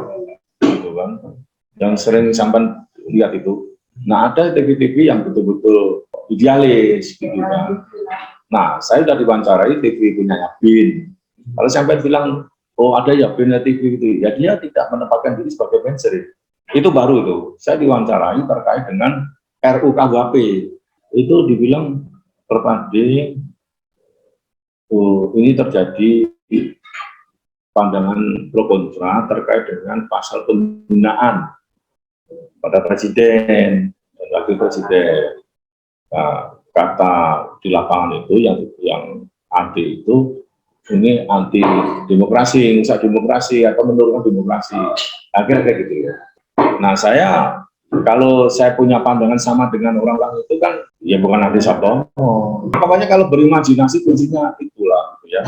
gitu kan. Yang sering sampai lihat itu. Nah, ada TV yang betul-betul idealis, gitu kan. Nah, saya sudah diwawancarai TV punya BIN. Kalau sampai bilang, oh ada ya BIN TV itu, ya dia tidak menempatkan diri sebagai mainstream. Itu baru itu. Saya diwawancarai terkait dengan RUKUHP. Itu dibilang berpanding, ini terjadi pandangan pro kontra terkait dengan pasal penghinaan pada presiden dan wakil presiden. Nah, kata di lapangan itu yang anti itu, ini anti demokrasi, rusak demokrasi atau menurunkan demokrasi, akhirnya kayak gitu ya. Nah, kalau saya punya pandangan sama dengan orang-orang itu kan ya bukan anti Sabtono. Pokoknya kalau berimajinasi kuncinya itulah, gitu ya.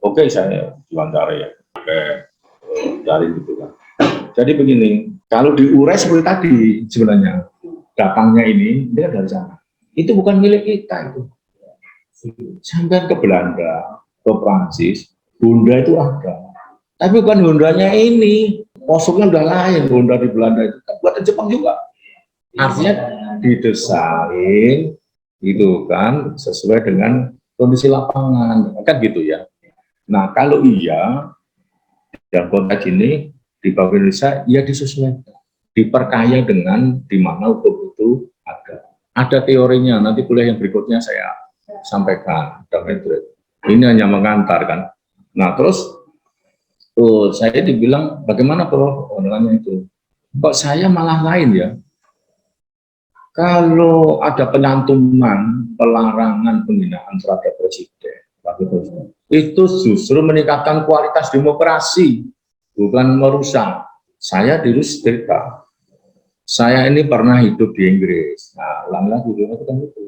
Oke, saya diwawancara ya, dari gitu kan. Jadi begini, kalau diurai seperti tadi sebenarnya datangnya ini dia dari sana. Itu bukan milik kita itu. Sampai ke Belanda, ke Prancis, Honda itu ada. Tapi bukan Hondanya ini. Posturnya udah lain loh dari Belanda itu. Kan buatan Jepang juga. Artinya didesain gitu kan sesuai dengan kondisi lapangan kan gitu ya. Nah kalau iya dalam konteks ini di Bank Indonesia ya disesuaikan, diperkaya dengan di mana hukum itu ada teorinya. Nanti kuliah yang berikutnya saya sampaikan. Ini hanya mengantar kan. Nah terus saya dibilang bagaimana Prof? Orangnya itu kok saya malah lain ya. Kalau ada penyantuman, pelarangan penghinaan terhadap presiden, itu justru meningkatkan kualitas demokrasi, bukan merusak. Saya dulu cerita, saya ini pernah hidup di Inggris. Nah, ulang-ulang itu kan itu.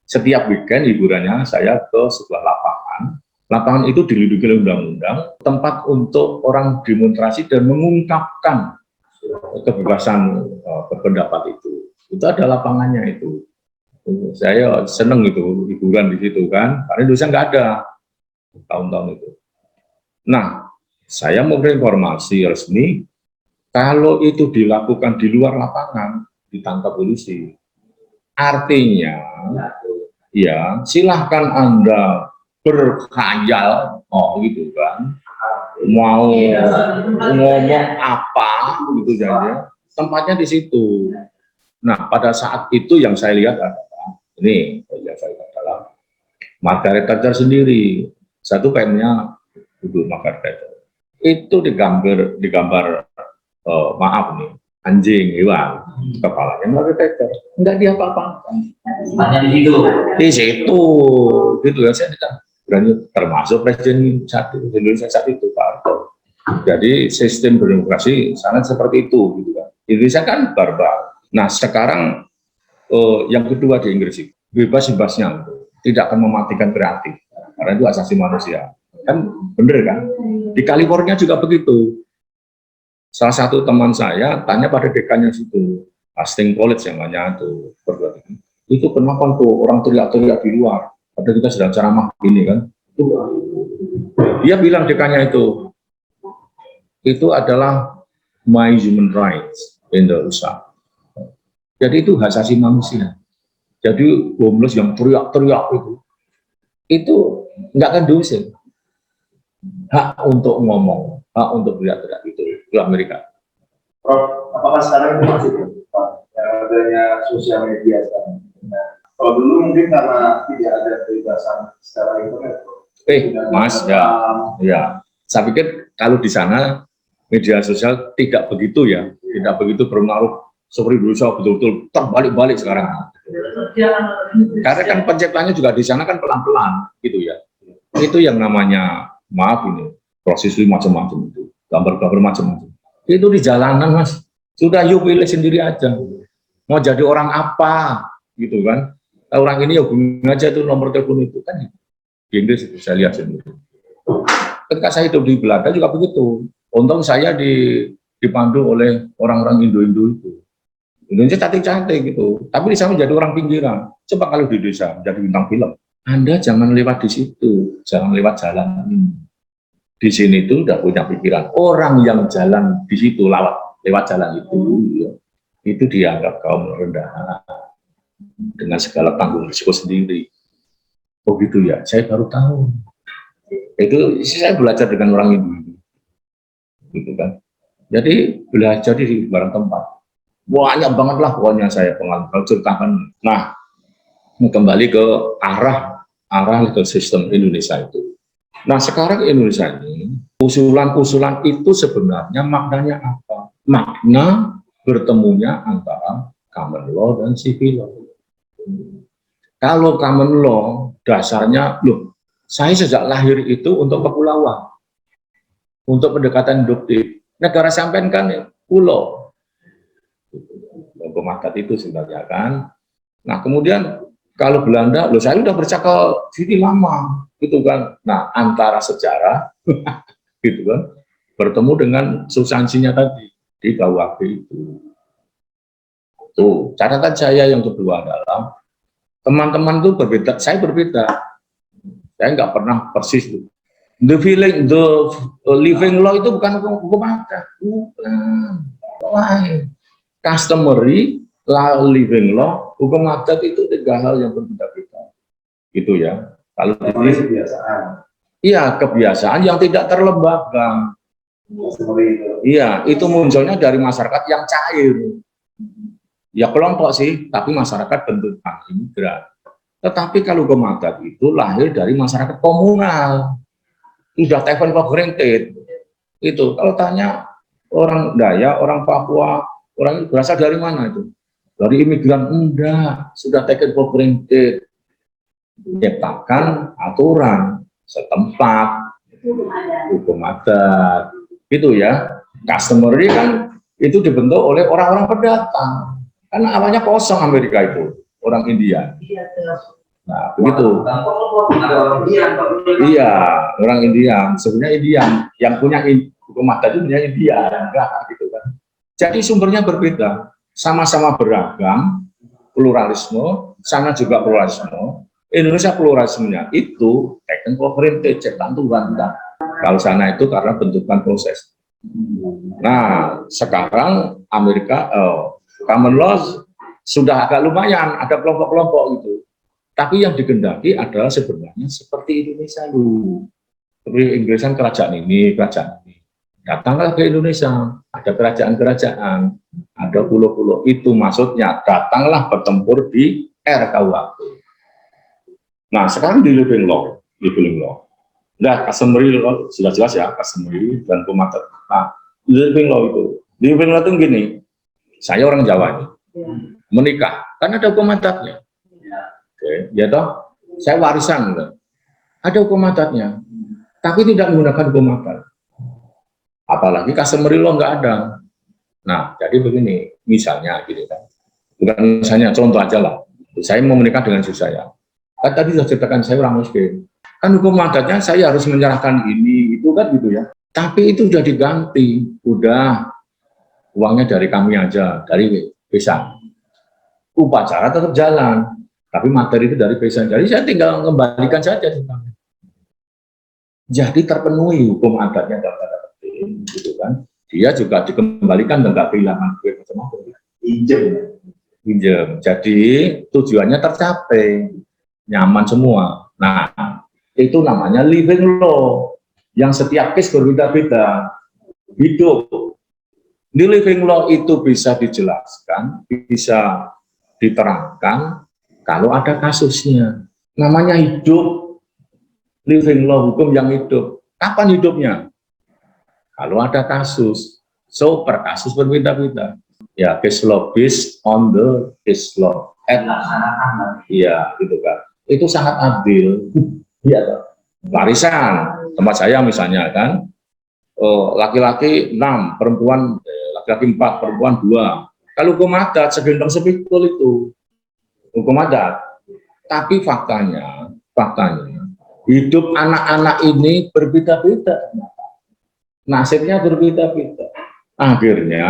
Setiap weekend hiburannya saya ke sebuah lapangan. Lapangan itu dilindungi oleh undang-undang, tempat untuk orang demonstrasi dan mengungkapkan kebebasan berpendapat itu. Itu ada lapangannya itu. Saya seneng itu hiburan di situ kan, karena Indonesia nggak ada tahun-tahun itu. Nah, saya memberi informasi resmi kalau itu dilakukan di luar lapangan ditangkap polisi. Artinya, ya silahkan Anda berkhayal, gitu kan, mau ngomong apa gitu saja, tempatnya di situ. Nah, pada saat itu yang saya lihat adalah ini, ya saya adalah Margaret Thatcher sendiri. Satu pennya Ibu Margaret Thatcher. Itu digambar maaf nih, anjing hewan kepalanya Margaret Thatcher. Enggak dia apa-apa. Tempatnya di situ. Di situ, gitu ya. Saya tidak berani termasuk Presiden Indonesia saat itu Pak Harto. Jadi sistem berdemokrasi sangat seperti itu, gitu kan. Indonesia kan barbar. Nah sekarang yang kedua di Inggris itu bebas-bebasnya tidak akan mematikan kreatif karena itu asasi manusia kan, bener kan? Di California juga begitu. Salah satu teman saya tanya pada dekannya situ, Hastings College yang namanya itu kenapa tuh orang teriak-teriak di luar padahal kita sedang ceramah ini kan. Dia bilang dekannya itu adalah my human rights in the USA. Jadi itu hak asasi manusia. Jadi homeless yang teriak-teriak itu nggak kondusif. Hak untuk ngomong, hak untuk teriak-teriak itu Amerika. Prof, apakah sekarang itu masih Pak, yang adanya sosial media sekarang? Nah, kalau dulu mungkin karena tidak ada kebebasan secara internet. Mas, ya. Saya pikir kalau di sana media sosial tidak begitu ya, tidak begitu berpengaruh. Seperti dulu saya betul-betul terbalik-balik sekarang. Karena kan penciptanya juga di sana kan pelan-pelan, gitu ya. Itu yang namanya, maaf ini, proses macam-macam itu, gambar-gambar macam-macam. Itu di jalanan Mas, sudah yuk pilih sendiri aja. Mau jadi orang apa, gitu kan? Orang ini ya hubungin aja tuh nomor telepon itu kan. Di Inggris itu saya lihat sendiri. Ketika saya hidup di Belanda juga begitu. Untung saya dipandu oleh orang-orang Indo-Indo itu. Indonesia cantik-cantik gitu, tapi di sana menjadi orang pinggiran. Coba kalau di desa menjadi bintang film, Anda jangan lewat di situ, jangan lewat jalan. Di sini itu udah punya pikiran. Orang yang jalan di situ lewat jalan itu dianggap kaum rendah dengan segala tanggung risiko sendiri. Oh gitu ya, saya baru tahu. Itu saya belajar dengan orang Indo, gitu kan. Jadi belajar di barang tempat. Banyak banget lah pokoknya saya pengalaman ceritakan. Nah, kembali ke arah ke sistem Indonesia itu. Nah, sekarang Indonesia ini, usulan-usulan itu sebenarnya maknanya apa? Makna bertemunya antara common law dan civil law. Kalau common law, dasarnya, saya sejak lahir itu untuk kepulauan, untuk pendekatan induktif. Negara sampean kan pulau. Pemakat itu sebenarnya kan. Nah kemudian kalau Belanda, saya udah bercakap sini lama, gitu kan. Nah antara sejarah, gitu kan, bertemu dengan substansinya tadi di KUHP itu. Tuh catatan saya yang kedua adalah teman-teman itu berbeda, saya berbeda. Saya nggak pernah persis The feeling, the living law itu bukan hukum adat, bukan. Lain. Customary, living law, hukum adat itu 3 hal yang berbeda-beda. Gitu ya. Kalau kebiasaan. Iya, kebiasaan yang tidak terlembaga. Seperti itu. Iya, itu munculnya dari masyarakat yang cair. Ya kelompok sih, tapi masyarakat bentukan imigran. Tetapi kalau hukum adat itu lahir dari masyarakat komunal. Sudah taken for granted. Itu kalau tanya orang Dayak, orang Papua, orang itu berasal dari mana itu? Dari imigran? Enggak, sudah taken for granted. Menciptakan aturan setempat, hukum adat, gitu ya. Customary kan itu dibentuk oleh orang-orang pendatang. Karena awalnya kosong Amerika itu, orang India. Nah, begitu. Iya, orang India. Sebenarnya India yang punya hukum adat itu punya India, enggak gitu kan. Jadi sumbernya berbeda, sama-sama beragam, pluralisme, sana juga pluralisme. Indonesia pluralismenya itu taken for granted, ciptaan Tuhan. Kalau sana itu karena bentukan proses. Nah, sekarang Amerika, common law sudah agak lumayan, ada kelompok-kelompok gitu. Tapi yang dikehendaki adalah sebenarnya seperti Indonesia dulu. Seperti Inggris kan kerajaan ini. Datanglah ke Indonesia, ada kerajaan-kerajaan, ada pulau-pulau. Itu maksudnya datanglah bertempur di RKUHP. Nah, sekarang di living law. Nah, customary law sudah jelas ya, customary dan hukum adat. Nah, living law itu gini, saya orang Jawa ini, menikah, kan ada hukum adatnya. Oke, ya toh, saya warisan, ada hukum adatnya, tapi tidak menggunakan hukum adat. Apalagi customary law nggak ada. Nah, jadi begini, misalnya gitu kan, bukan misalnya, contoh aja lah, saya mau menikah dengan istri saya. Kan tadi sudah ceritakan saya orang miskin. Kan hukum adatnya saya harus menyerahkan ini, itu kan gitu ya. Tapi itu sudah diganti, udah uangnya dari kami aja, dari besan. Upacara tetap jalan, tapi materi itu dari besan. Jadi saya tinggal mengembalikan saja. Jadi terpenuhi hukum adatnya dalam tanda petik, gitu kan. Dia juga dikembalikan dan nggak kehilangan duit macam-macam. Pinjam. Jadi tujuannya tercapai. Nyaman semua. Nah, itu namanya living law yang setiap case berbeda-beda. Hidup di living law itu bisa dijelaskan, bisa diterangkan kalau ada kasusnya. Namanya hidup, living law, hukum yang hidup. Kapan hidupnya? Kalau ada kasus. So per kasus berbeda-beda. Ya, case law based on the case law. Iya, gitu kan. Itu sangat adil. Iya, warisan tempat saya misalnya kan, laki-laki 6, perempuan laki-laki 4, perempuan 2. Kalau hukum adat segendong sepikul itu hukum adat. Tapi faktanya hidup anak-anak ini berbeda-beda, nasibnya berbeda-beda. Akhirnya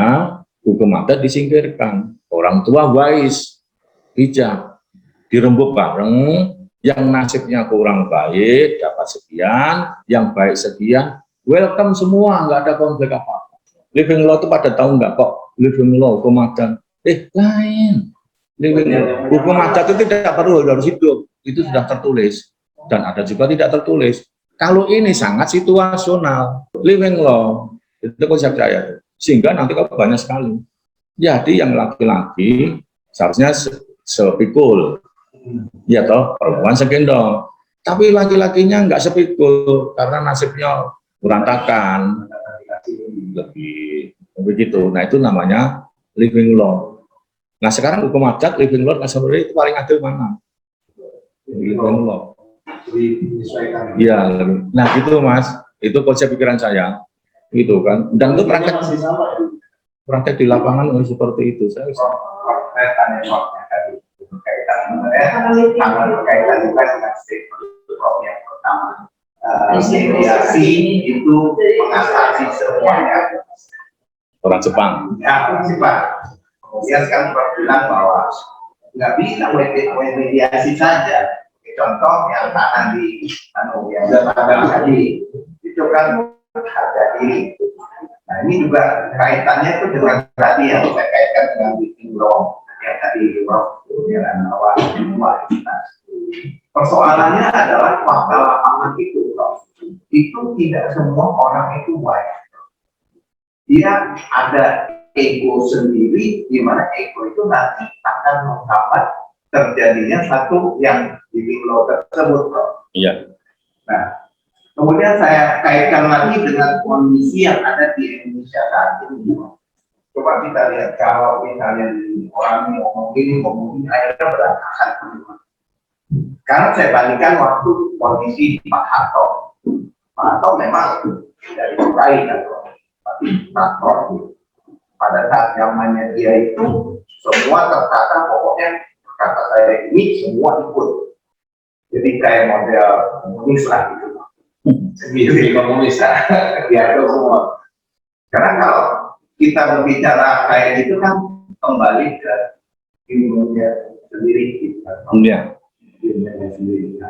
hukum adat disingkirkan. Orang tua wise, bijak, dirembuk bareng, yang nasibnya kurang baik dapat sekian, yang baik sekian, welcome semua, nggak ada konflik apa-apa. Living law itu pada tahu nggak kok living law hukum adat? Lain. Living law hukum adat itu tidak perlu harus hidup, itu sudah tertulis dan ada juga tidak tertulis. Kalau ini sangat situasional, living law itu konsep saya, sehingga nanti kalau banyak sekali. Jadi yang laki-laki seharusnya sepikul. Ya toh, perempuan segendong. Tapi laki-lakinya nggak sepikul karena nasibnya berantakan. Lebih begitu. Nah, itu namanya living law. Nah, sekarang hukum adat, living law, customary itu paling adil mana? Living law. Iya, nah gitu Mas. Itu konsep pikiran saya. Gitu kan. Dan itu praktek di lapangan seperti itu. Saya berkaitan juga dengan statement yang pertama, mediasi itu mengatasi semuanya. Orang Jepang. Ya, Pak. Kemudian sekarang bilang bahwa nggak bisa mediasi saja. Contoh yang tangan di yang tadi menunjukkan harga diri. Nah ini juga kaitannya itu dengan tadi yang saya kaitkan dengan bikin law yang tadi penyerahan awal kualitas. Persoalannya adalah fakta lapangan itu tidak semua orang itu baik. Dia ada ego sendiri, di mana ego itu nanti akan menghambat terjadinya satu yang bikin law tersebut. Iya. Nah, kemudian saya kaitkan lagi dengan kondisi yang ada di Indonesia saat ini. Coba kita lihat kalau misalnya orang ngomong ini akhirnya berantakan. Sekarang saya bandingkan waktu kondisi Pak Harto. Pak Harto memang dari Ukraina, tapi Harto pada saat zamannya dia itu semua tertata, pokoknya kata saya ini semua ikut. Jadi kayak model komunis lah gitu. Sendiri komunis lah, diatur semua. Karena kalau kita berbicara kayak gitu kan kembali ke Indonesia sendiri. Iya. Indonesia sendiri.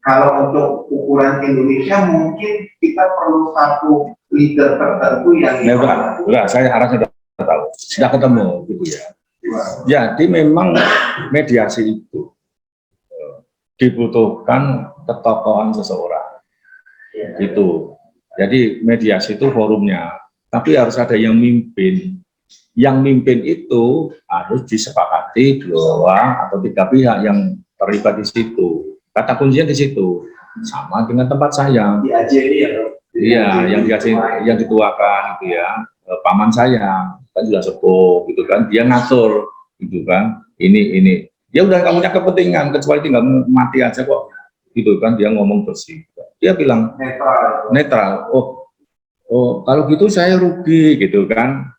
Kalau untuk ukuran Indonesia mungkin kita perlu satu leader tertentu yang Udah, saya harus sudah tahu, sudah ketemu gitu ya. Jadi memang mediasi itu dibutuhkan ketokohan seseorang. Itu. Jadi mediasi itu forumnya, tapi harus ada yang mimpin. Yang mimpin itu harus disepakati 2 atau 3 pihak yang terlibat di situ. Kata kuncinya di situ. Sama dengan tempat saya. di AJD ya. Iya, yang di AJD, yang dituakan gitu ya. Paman saya kan juga sepuh gitu kan. Dia ngatur gitu kan. Ini. Ya udah kamu punya kepentingan, kecuali tinggal mati aja kok. Gitu kan, dia ngomong bersih. Dia bilang netral. Oh, kalau gitu saya rugi gitu kan.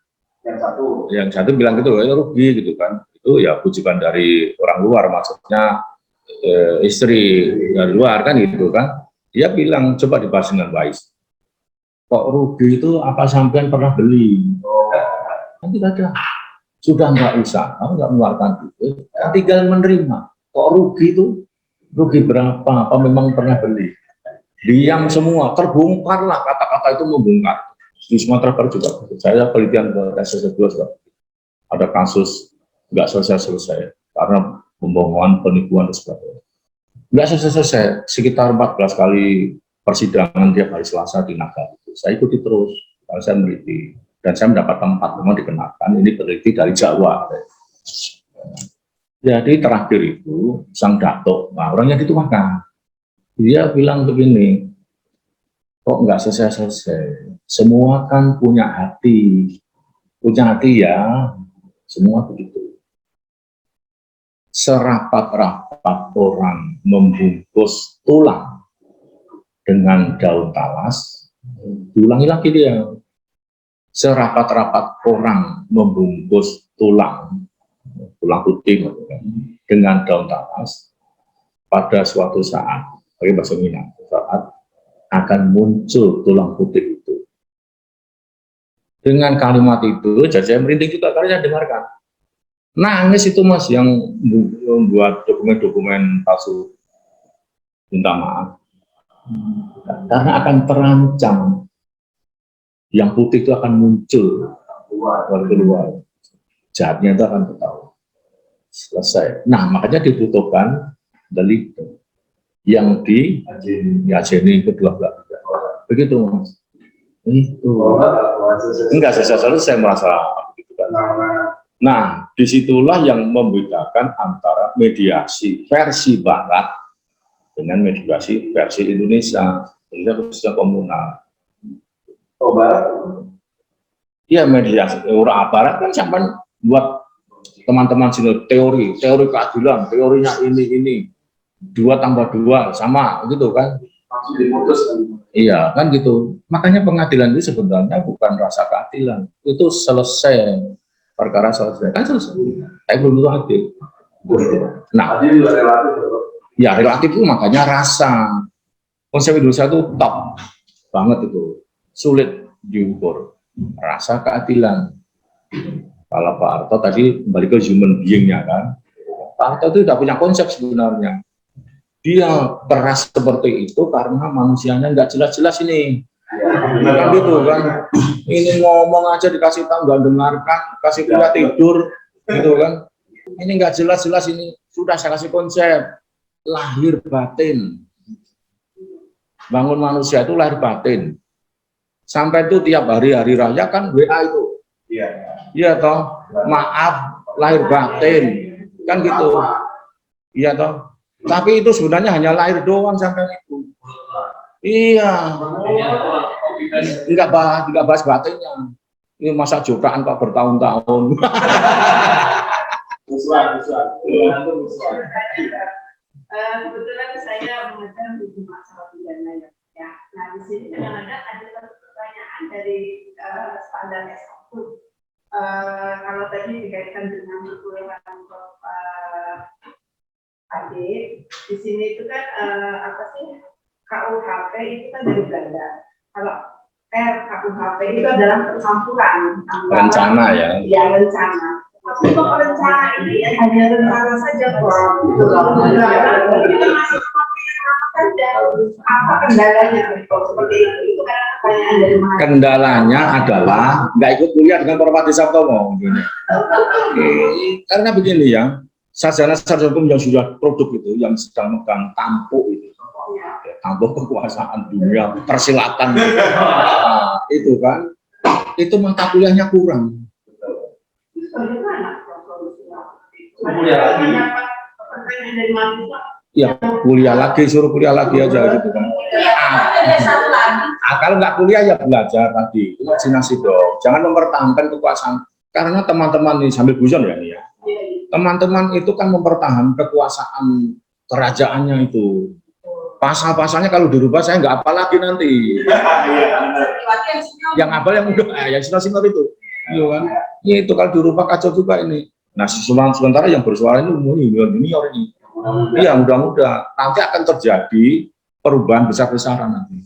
Yang satu bilang gitu, ya rugi gitu kan. Itu ya bujukan dari orang luar, maksudnya istri dari luar kan gitu kan. Dia bilang coba dibahas dengan baik. Kok rugi itu apa sampean pernah beli? Nanti ada. Sudah nggak usah, kamu nggak mengeluarkan duit, tinggal menerima. Kok rugi itu? Rugi berapa? Apa memang pernah beli? Diam semua, terbongkarlah kata-kata itu membongkar. Di Sumatera Barat juga, saya penelitian ke SSD2 ada kasus nggak selesai karena pembohongan, penipuan dan sebagainya. Nggak selesai, sekitar 14 kali persidangan tiap hari Selasa di Naga. Saya ikuti terus, karena saya meneliti. Dan saya mendapat tempat memang dikenakan, ini peneliti dari Jawa. Jadi terakhir itu, Sang Datuk, nah orangnya dituakan. Dia bilang begini, kok nggak selesai-selesai? Semua kan punya hati ya, semua begitu. Serapat-rapat orang membungkus tulang dengan daun talas, diulangi lagi dia. Serapat-rapat orang membungkus tulang putih dengan daun talas, pada suatu saat, bagi bahasa Minang, saat akan muncul tulang putih itu. Dengan kalimat itu, jadi saya merinding juga karena saya dengarkan. Nangis itu Mas yang membuat dokumen-dokumen palsu, minta maaf. Karena akan terancam. Yang putih itu akan muncul keluar. Jahatnya itu akan ketahuan. Selesai. Nah, makanya dibutuhkan delik yang di AJD kedua belah. Begitu Mas. Itu. Enggak selesai, saya merasa begitu kan. Nah, disitulah yang membedakan antara mediasi versi Barat dengan mediasi versi Indonesia. Indonesia khususnya komunal. Oh, Barat? Iya, mediasi. Orang Barat kan sampai buat teman-teman sini teori keadilan, teorinya ini 2 tambah 2 sama gitu kan. Langsung diputus kan. Iya, kan gitu. Makanya pengadilan itu sebenarnya bukan rasa keadilan. Itu selesai. Perkara selesai. Kan selesai. Tapi belum tentu adil. Nah, adil juga relatif. Ya, relatif itu makanya rasa. Konsep Indonesia itu top banget itu. Sulit diukur. Rasa keadilan. Kalau Pak Harto tadi kembali ke human being-nya kan. Pak Harto itu tidak punya konsep sebenarnya. Dia keras seperti itu karena manusianya nggak jelas-jelas ini. Kan gitu kan. Ini ngomong aja dikasih tahu nggak dengarkan, kasih kuliah tidur, gitu kan. Ini nggak jelas-jelas ini. Sudah saya kasih konsep lahir batin. Bangun manusia itu lahir batin. Sampai itu tiap hari raya kan WA itu. Iya. Iya toh. Maaf lahir batin. Kan gitu. Iya toh. Tapi itu sebenarnya hanya lahir doang sampai itu. Iya. Enggak bahas batinnya. Ini masa jutaan kok bertahun-tahun. Kebetulan saya mengajar di masalah pidana ya. Nah di sini kadang-kadang ada satu pertanyaan dari standar S1. Kalau tadi dikaitkan dengan kekurangan adik, di sini itu kan apa sih KUHP itu kan dari Belanda. Kalau RKUHP itu adalah percampuran Rencana ya. Ya rencana. Tapi untuk rencana ini hanya rencana saja kok. Itu masih apa kendalanya seperti itu karena pertanyaan dari mana? Kendalanya adalah nggak ikut kuliah dengan Parwati Saptomo. Karena begini ya, sarjana hukum yang sudah produk itu, yang sedang megang tampuk itu, tampuk kekuasaan dunia, persilatan, nah, itu kan, itu mata kuliahnya kurang. Bagaimana solusinya? Pertanyaan dari mahasiswa. Ya kuliah lagi, suruh kuliah lagi aja gitu kan. Kalau nggak kuliah ya belajar tadi, imajinasi dong. Jangan mempertahankan kekuasaan. Karena teman-teman ini sambil guyon ya nih ya. Teman-teman itu kan mempertahankan kekuasaan kerajaannya itu. Pasal-pasalnya kalau dirubah saya nggak apa lagi nanti. Yang apa yang udah, yang senior itu. Iya kan? Ya, itu kalau dirubah kacau juga ini. Nah sementara yang bersuara ini junior ini. Iya mudah-mudahan nanti akan terjadi perubahan besar-besaran nanti.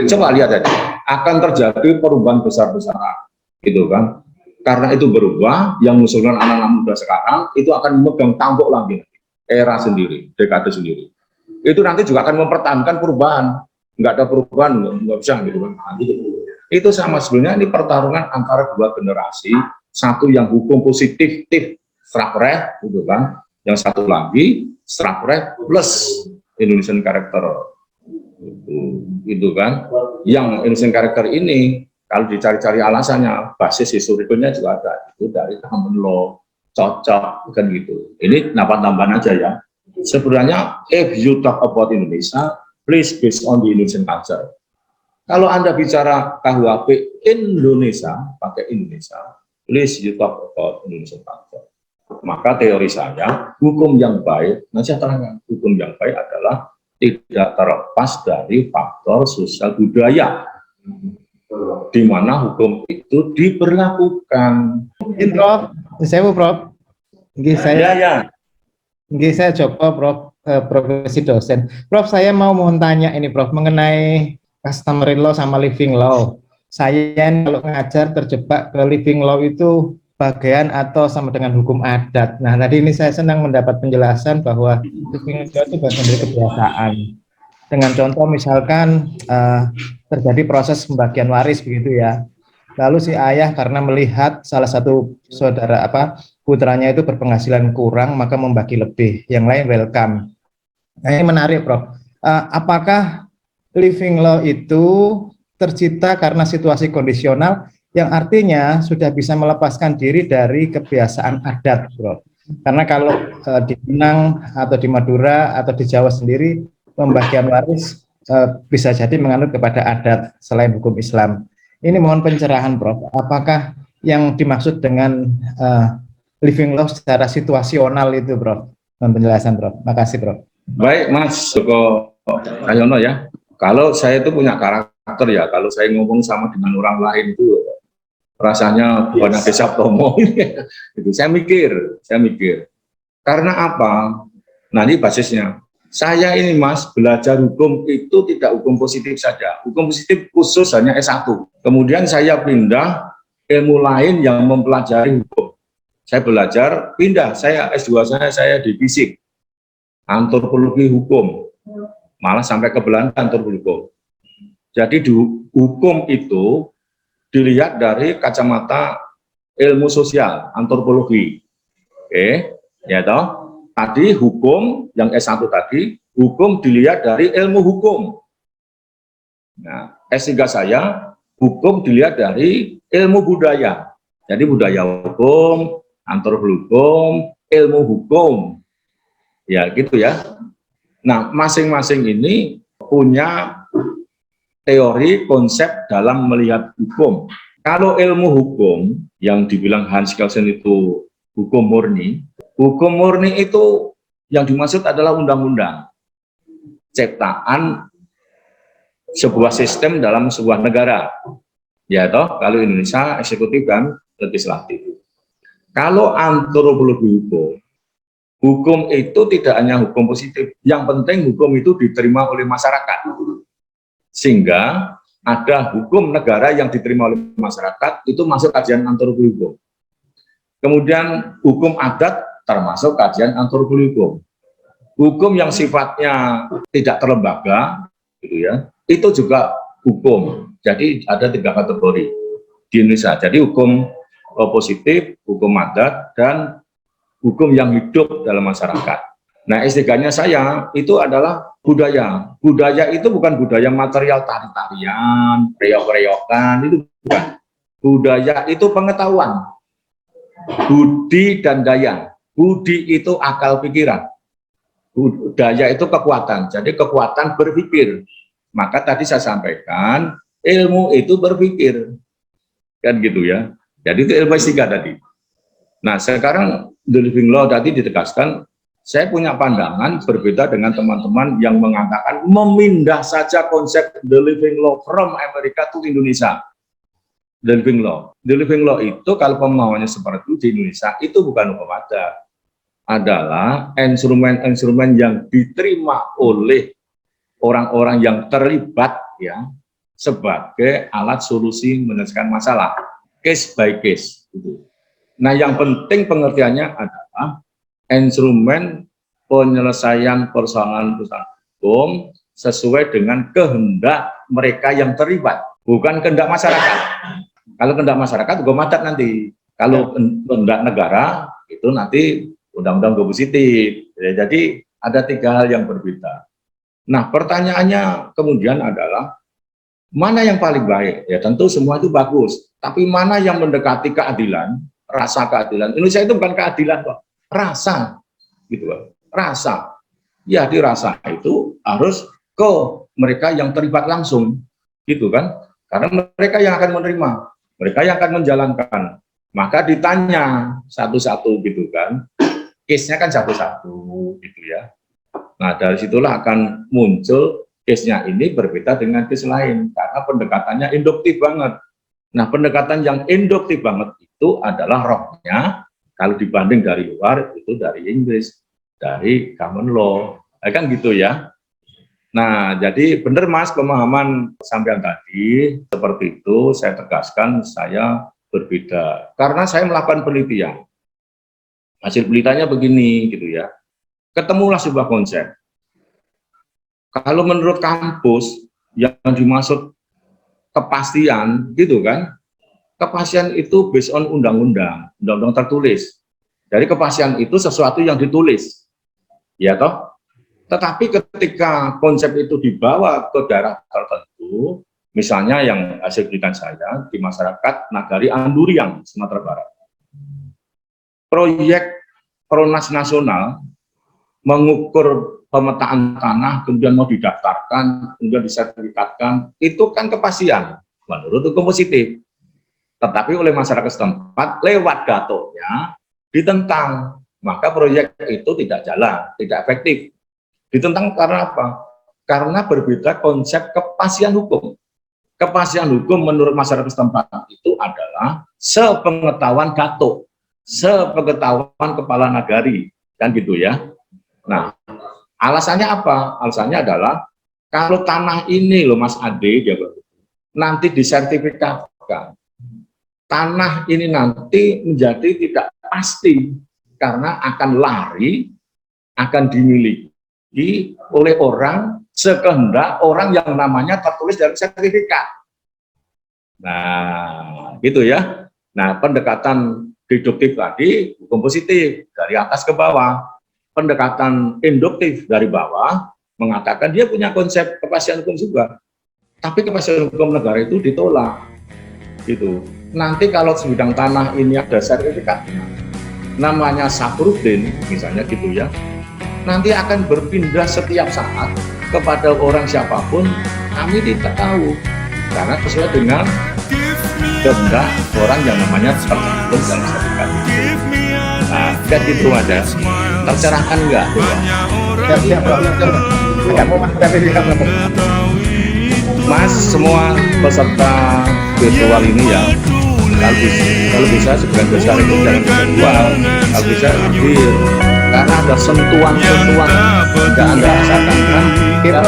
Coba lihat aja, akan terjadi perubahan besar-besaran, gitu kan? Karena itu berubah, yang mengusulkan anak-anak muda sekarang itu akan memegang tampuk lagi, era sendiri, dekade sendiri. Itu nanti juga akan mempertahankan perubahan. Nggak ada perubahan, nggak bisa gitu kan? Nah, gitu. Itu sama sebenarnya ini pertarungan antara dua generasi, satu yang hukum positif, Strafrecht, gitu kan? Yang satu lagi Strafrecht plus Indonesian Character, itu kan? Yang Indonesian Character ini kalau dicari-cari alasannya, basis historikalnya juga ada, itu dari common law, cocok kan gitu. Ini tambahan aja ya. Sebenarnya if you talk about Indonesia, please based on the Indonesian culture. Kalau Anda bicara KUHP Indonesia, pakai Indonesia, please you talk about Indonesian culture. Maka teori saya, hukum yang baik, nanti saya terangkan, hukum yang baik adalah tidak terlepas dari faktor sosial budaya, di mana hukum itu diberlakukan. Prof, saya mau Prof, saya coba Prof, profesi dosen. Prof, saya mau tanya ini Prof, mengenai customary law sama living law. Saya kalau ngajar terjebak ke living law itu bagian atau sama dengan hukum adat. Nah, tadi ini saya senang mendapat penjelasan bahwa living law itu bagian dari kebiasaan. Dengan contoh misalkan terjadi proses pembagian waris begitu ya. Lalu si ayah karena melihat salah satu saudara putranya itu berpenghasilan kurang maka membagi lebih, yang lain welcome. Nah, ini menarik Prof. Apakah living law itu tercipta karena situasi kondisional yang artinya sudah bisa melepaskan diri dari kebiasaan adat, Bro? Karena kalau di Minang atau di Madura atau di Jawa sendiri pembagian waris bisa jadi menganut kepada adat selain hukum Islam. Ini mohon pencerahan, Prof. Apakah yang dimaksud dengan living law secara situasional itu, Prof? Mohon penjelasan, Prof. Makasih, Prof. Baik, Mas Joko Cahyono ya. Kalau saya itu punya karakter ya, kalau saya ngomong sama dengan orang lain itu rasanya bukan ada Saptomo. Itu saya mikir. Karena apa? Nah, ini basisnya. Saya ini Mas, belajar hukum itu tidak hukum positif saja. Hukum positif khusus hanya S1. Kemudian saya pindah ilmu lain yang mempelajari hukum. Saya belajar, pindah, saya S2 saya di fisik. Antropologi hukum. Malah sampai ke Belanda antropologi hukum. Jadi di hukum itu dilihat dari kacamata ilmu sosial, antropologi. Oke, ya toh. Tadi hukum yang S1 tadi, hukum dilihat dari ilmu hukum. Nah, S3 saya, hukum dilihat dari ilmu budaya. Jadi budaya hukum, antropologi hukum, ilmu hukum. Ya, gitu ya. Nah, masing-masing ini punya teori konsep dalam melihat hukum. Kalau ilmu hukum yang dibilang Hans Kelsen itu hukum murni itu yang dimaksud adalah undang-undang ciptaan sebuah sistem dalam sebuah negara. Ya toh, kalau Indonesia eksekutif dan legislatif. Kalau antropologi hukum itu tidak hanya hukum positif, yang penting hukum itu diterima oleh masyarakat. Sehingga ada hukum negara yang diterima oleh masyarakat, itu masuk kajian antropologi hukum. Kemudian hukum adat termasuk kajian antropologi hukum. Hukum yang sifatnya tidak terlembaga, gitu ya, itu juga hukum. Jadi ada 3 kategori di Indonesia. Jadi hukum positif, hukum adat, dan hukum yang hidup dalam masyarakat. Nah, S3-nya saya itu adalah budaya. Budaya itu bukan budaya material, tari-tarian, reok-reokan, itu bukan. Budaya itu pengetahuan. Budi dan daya. Budi itu akal pikiran. Daya itu kekuatan. Jadi kekuatan berpikir. Maka tadi saya sampaikan, ilmu itu berpikir. Kan gitu ya. Jadi itu ilmu S3 tadi. Nah, sekarang The Living Law tadi ditegaskan, saya punya pandangan berbeda dengan teman-teman yang mengatakan memindah saja konsep The Living Law from Amerika to Indonesia. The Living Law. The Living Law itu kalau pemahamannya seperti itu di Indonesia, itu bukan hukum adat. Adalah instrumen-instrumen yang diterima oleh orang-orang yang terlibat ya sebagai alat solusi menyelesaikan masalah. Case by case. Gitu. Nah, yang penting pengertiannya adalah instrumen penyelesaian persoalan hukum sesuai dengan kehendak mereka yang terlibat, bukan kehendak masyarakat. Kalau kehendak masyarakat, hukum adat nanti. Kalau kehendak negara, itu nanti undang-undang hukum positif. Ya, jadi ada 3 hal yang berbeda. Nah, pertanyaannya kemudian adalah, mana yang paling baik? Ya tentu semua itu bagus. Tapi mana yang mendekati keadilan, rasa keadilan? Indonesia itu bukan keadilan kok, rasa. Gitu loh. Rasa. Ya, dirasa itu harus ke mereka yang terlibat langsung. Gitu kan? Karena mereka yang akan menerima. Mereka yang akan menjalankan. Maka ditanya satu-satu gitu kan. Case-nya kan satu-satu gitu ya. Nah, dari situlah akan muncul case-nya ini berbeda dengan case lain. Karena pendekatannya induktif banget. Nah, pendekatan yang induktif banget itu adalah rohnya. Kalau dibanding dari luar, itu dari Inggris. Dari common law. Kan gitu ya. Nah, jadi benar Mas, pemahaman sampean tadi seperti itu, saya tegaskan saya berbeda. Karena saya melakukan penelitian. Hasil penelitiannya begini gitu ya. Ketemulah sebuah konsep. Kalau menurut kampus yang dimaksud kepastian gitu kan. Kepastian itu based on undang-undang tertulis. Jadi kepastian itu sesuatu yang ditulis. Ya toh? Tetapi ketika konsep itu dibawa ke daerah tertentu, misalnya yang hasil penelitian saya di masyarakat Nagari Anduriang, Sumatera Barat. Proyek Pronas Nasional mengukur pemetaan tanah, kemudian mau didaftarkan, kemudian disertifikatkan, itu kan kepastian menurut hukum positif. Tetapi oleh masyarakat setempat, lewat gatonya, ditentang. Maka proyek itu tidak jalan, tidak efektif. Ditentang karena apa? Karena berbeda konsep kepastian hukum. Kepastian hukum menurut masyarakat setempat itu adalah sepengetahuan gato, sepengetahuan kepala nagari, kan gitu ya. Nah, alasannya apa? Alasannya adalah kalau tanah ini loh Mas Ade, dia nanti disertifikatkan. Tanah ini nanti menjadi tidak pasti karena akan lari, akan dimiliki oleh orang sekehendak orang yang namanya tertulis dalam sertifikat. Nah, gitu ya. Nah, pendekatan deduktif tadi hukum positif dari atas ke bawah. Pendekatan induktif dari bawah mengatakan dia punya konsep kepastian hukum juga. Tapi kepastian hukum negara itu ditolak. Gitu. Nanti kalau sebidang tanah ini ada sertifikat namanya saprudin misalnya gitu ya. Nanti akan berpindah setiap saat kepada orang siapapun, kami tidak tahu karena sesuai dengan kehendak orang yang namanya tercantum dalam sertifikat. Nah, kayak gitu aja. Tercerahkan enggak? Siap, Prof. Tidak mau sertifikat. Mas, semua peserta virtual ini ya, kalau bisa sebagian besar itu jangan virtual, kalau bisa hadir. Karena ada sentuhan-sentuhan tidak Anda rasakan kan? Kita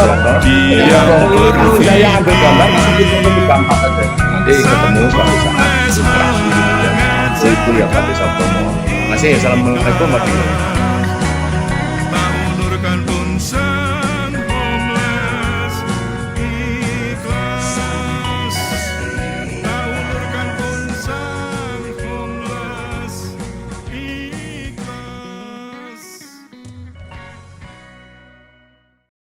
saya ambil gambar, masih itu gampang saja. Nanti ketemu suatu saat interaksi gitu ya. Itu yang tadi saya promo. Masih assalamualaikum warahmatullahi wabarakatuh.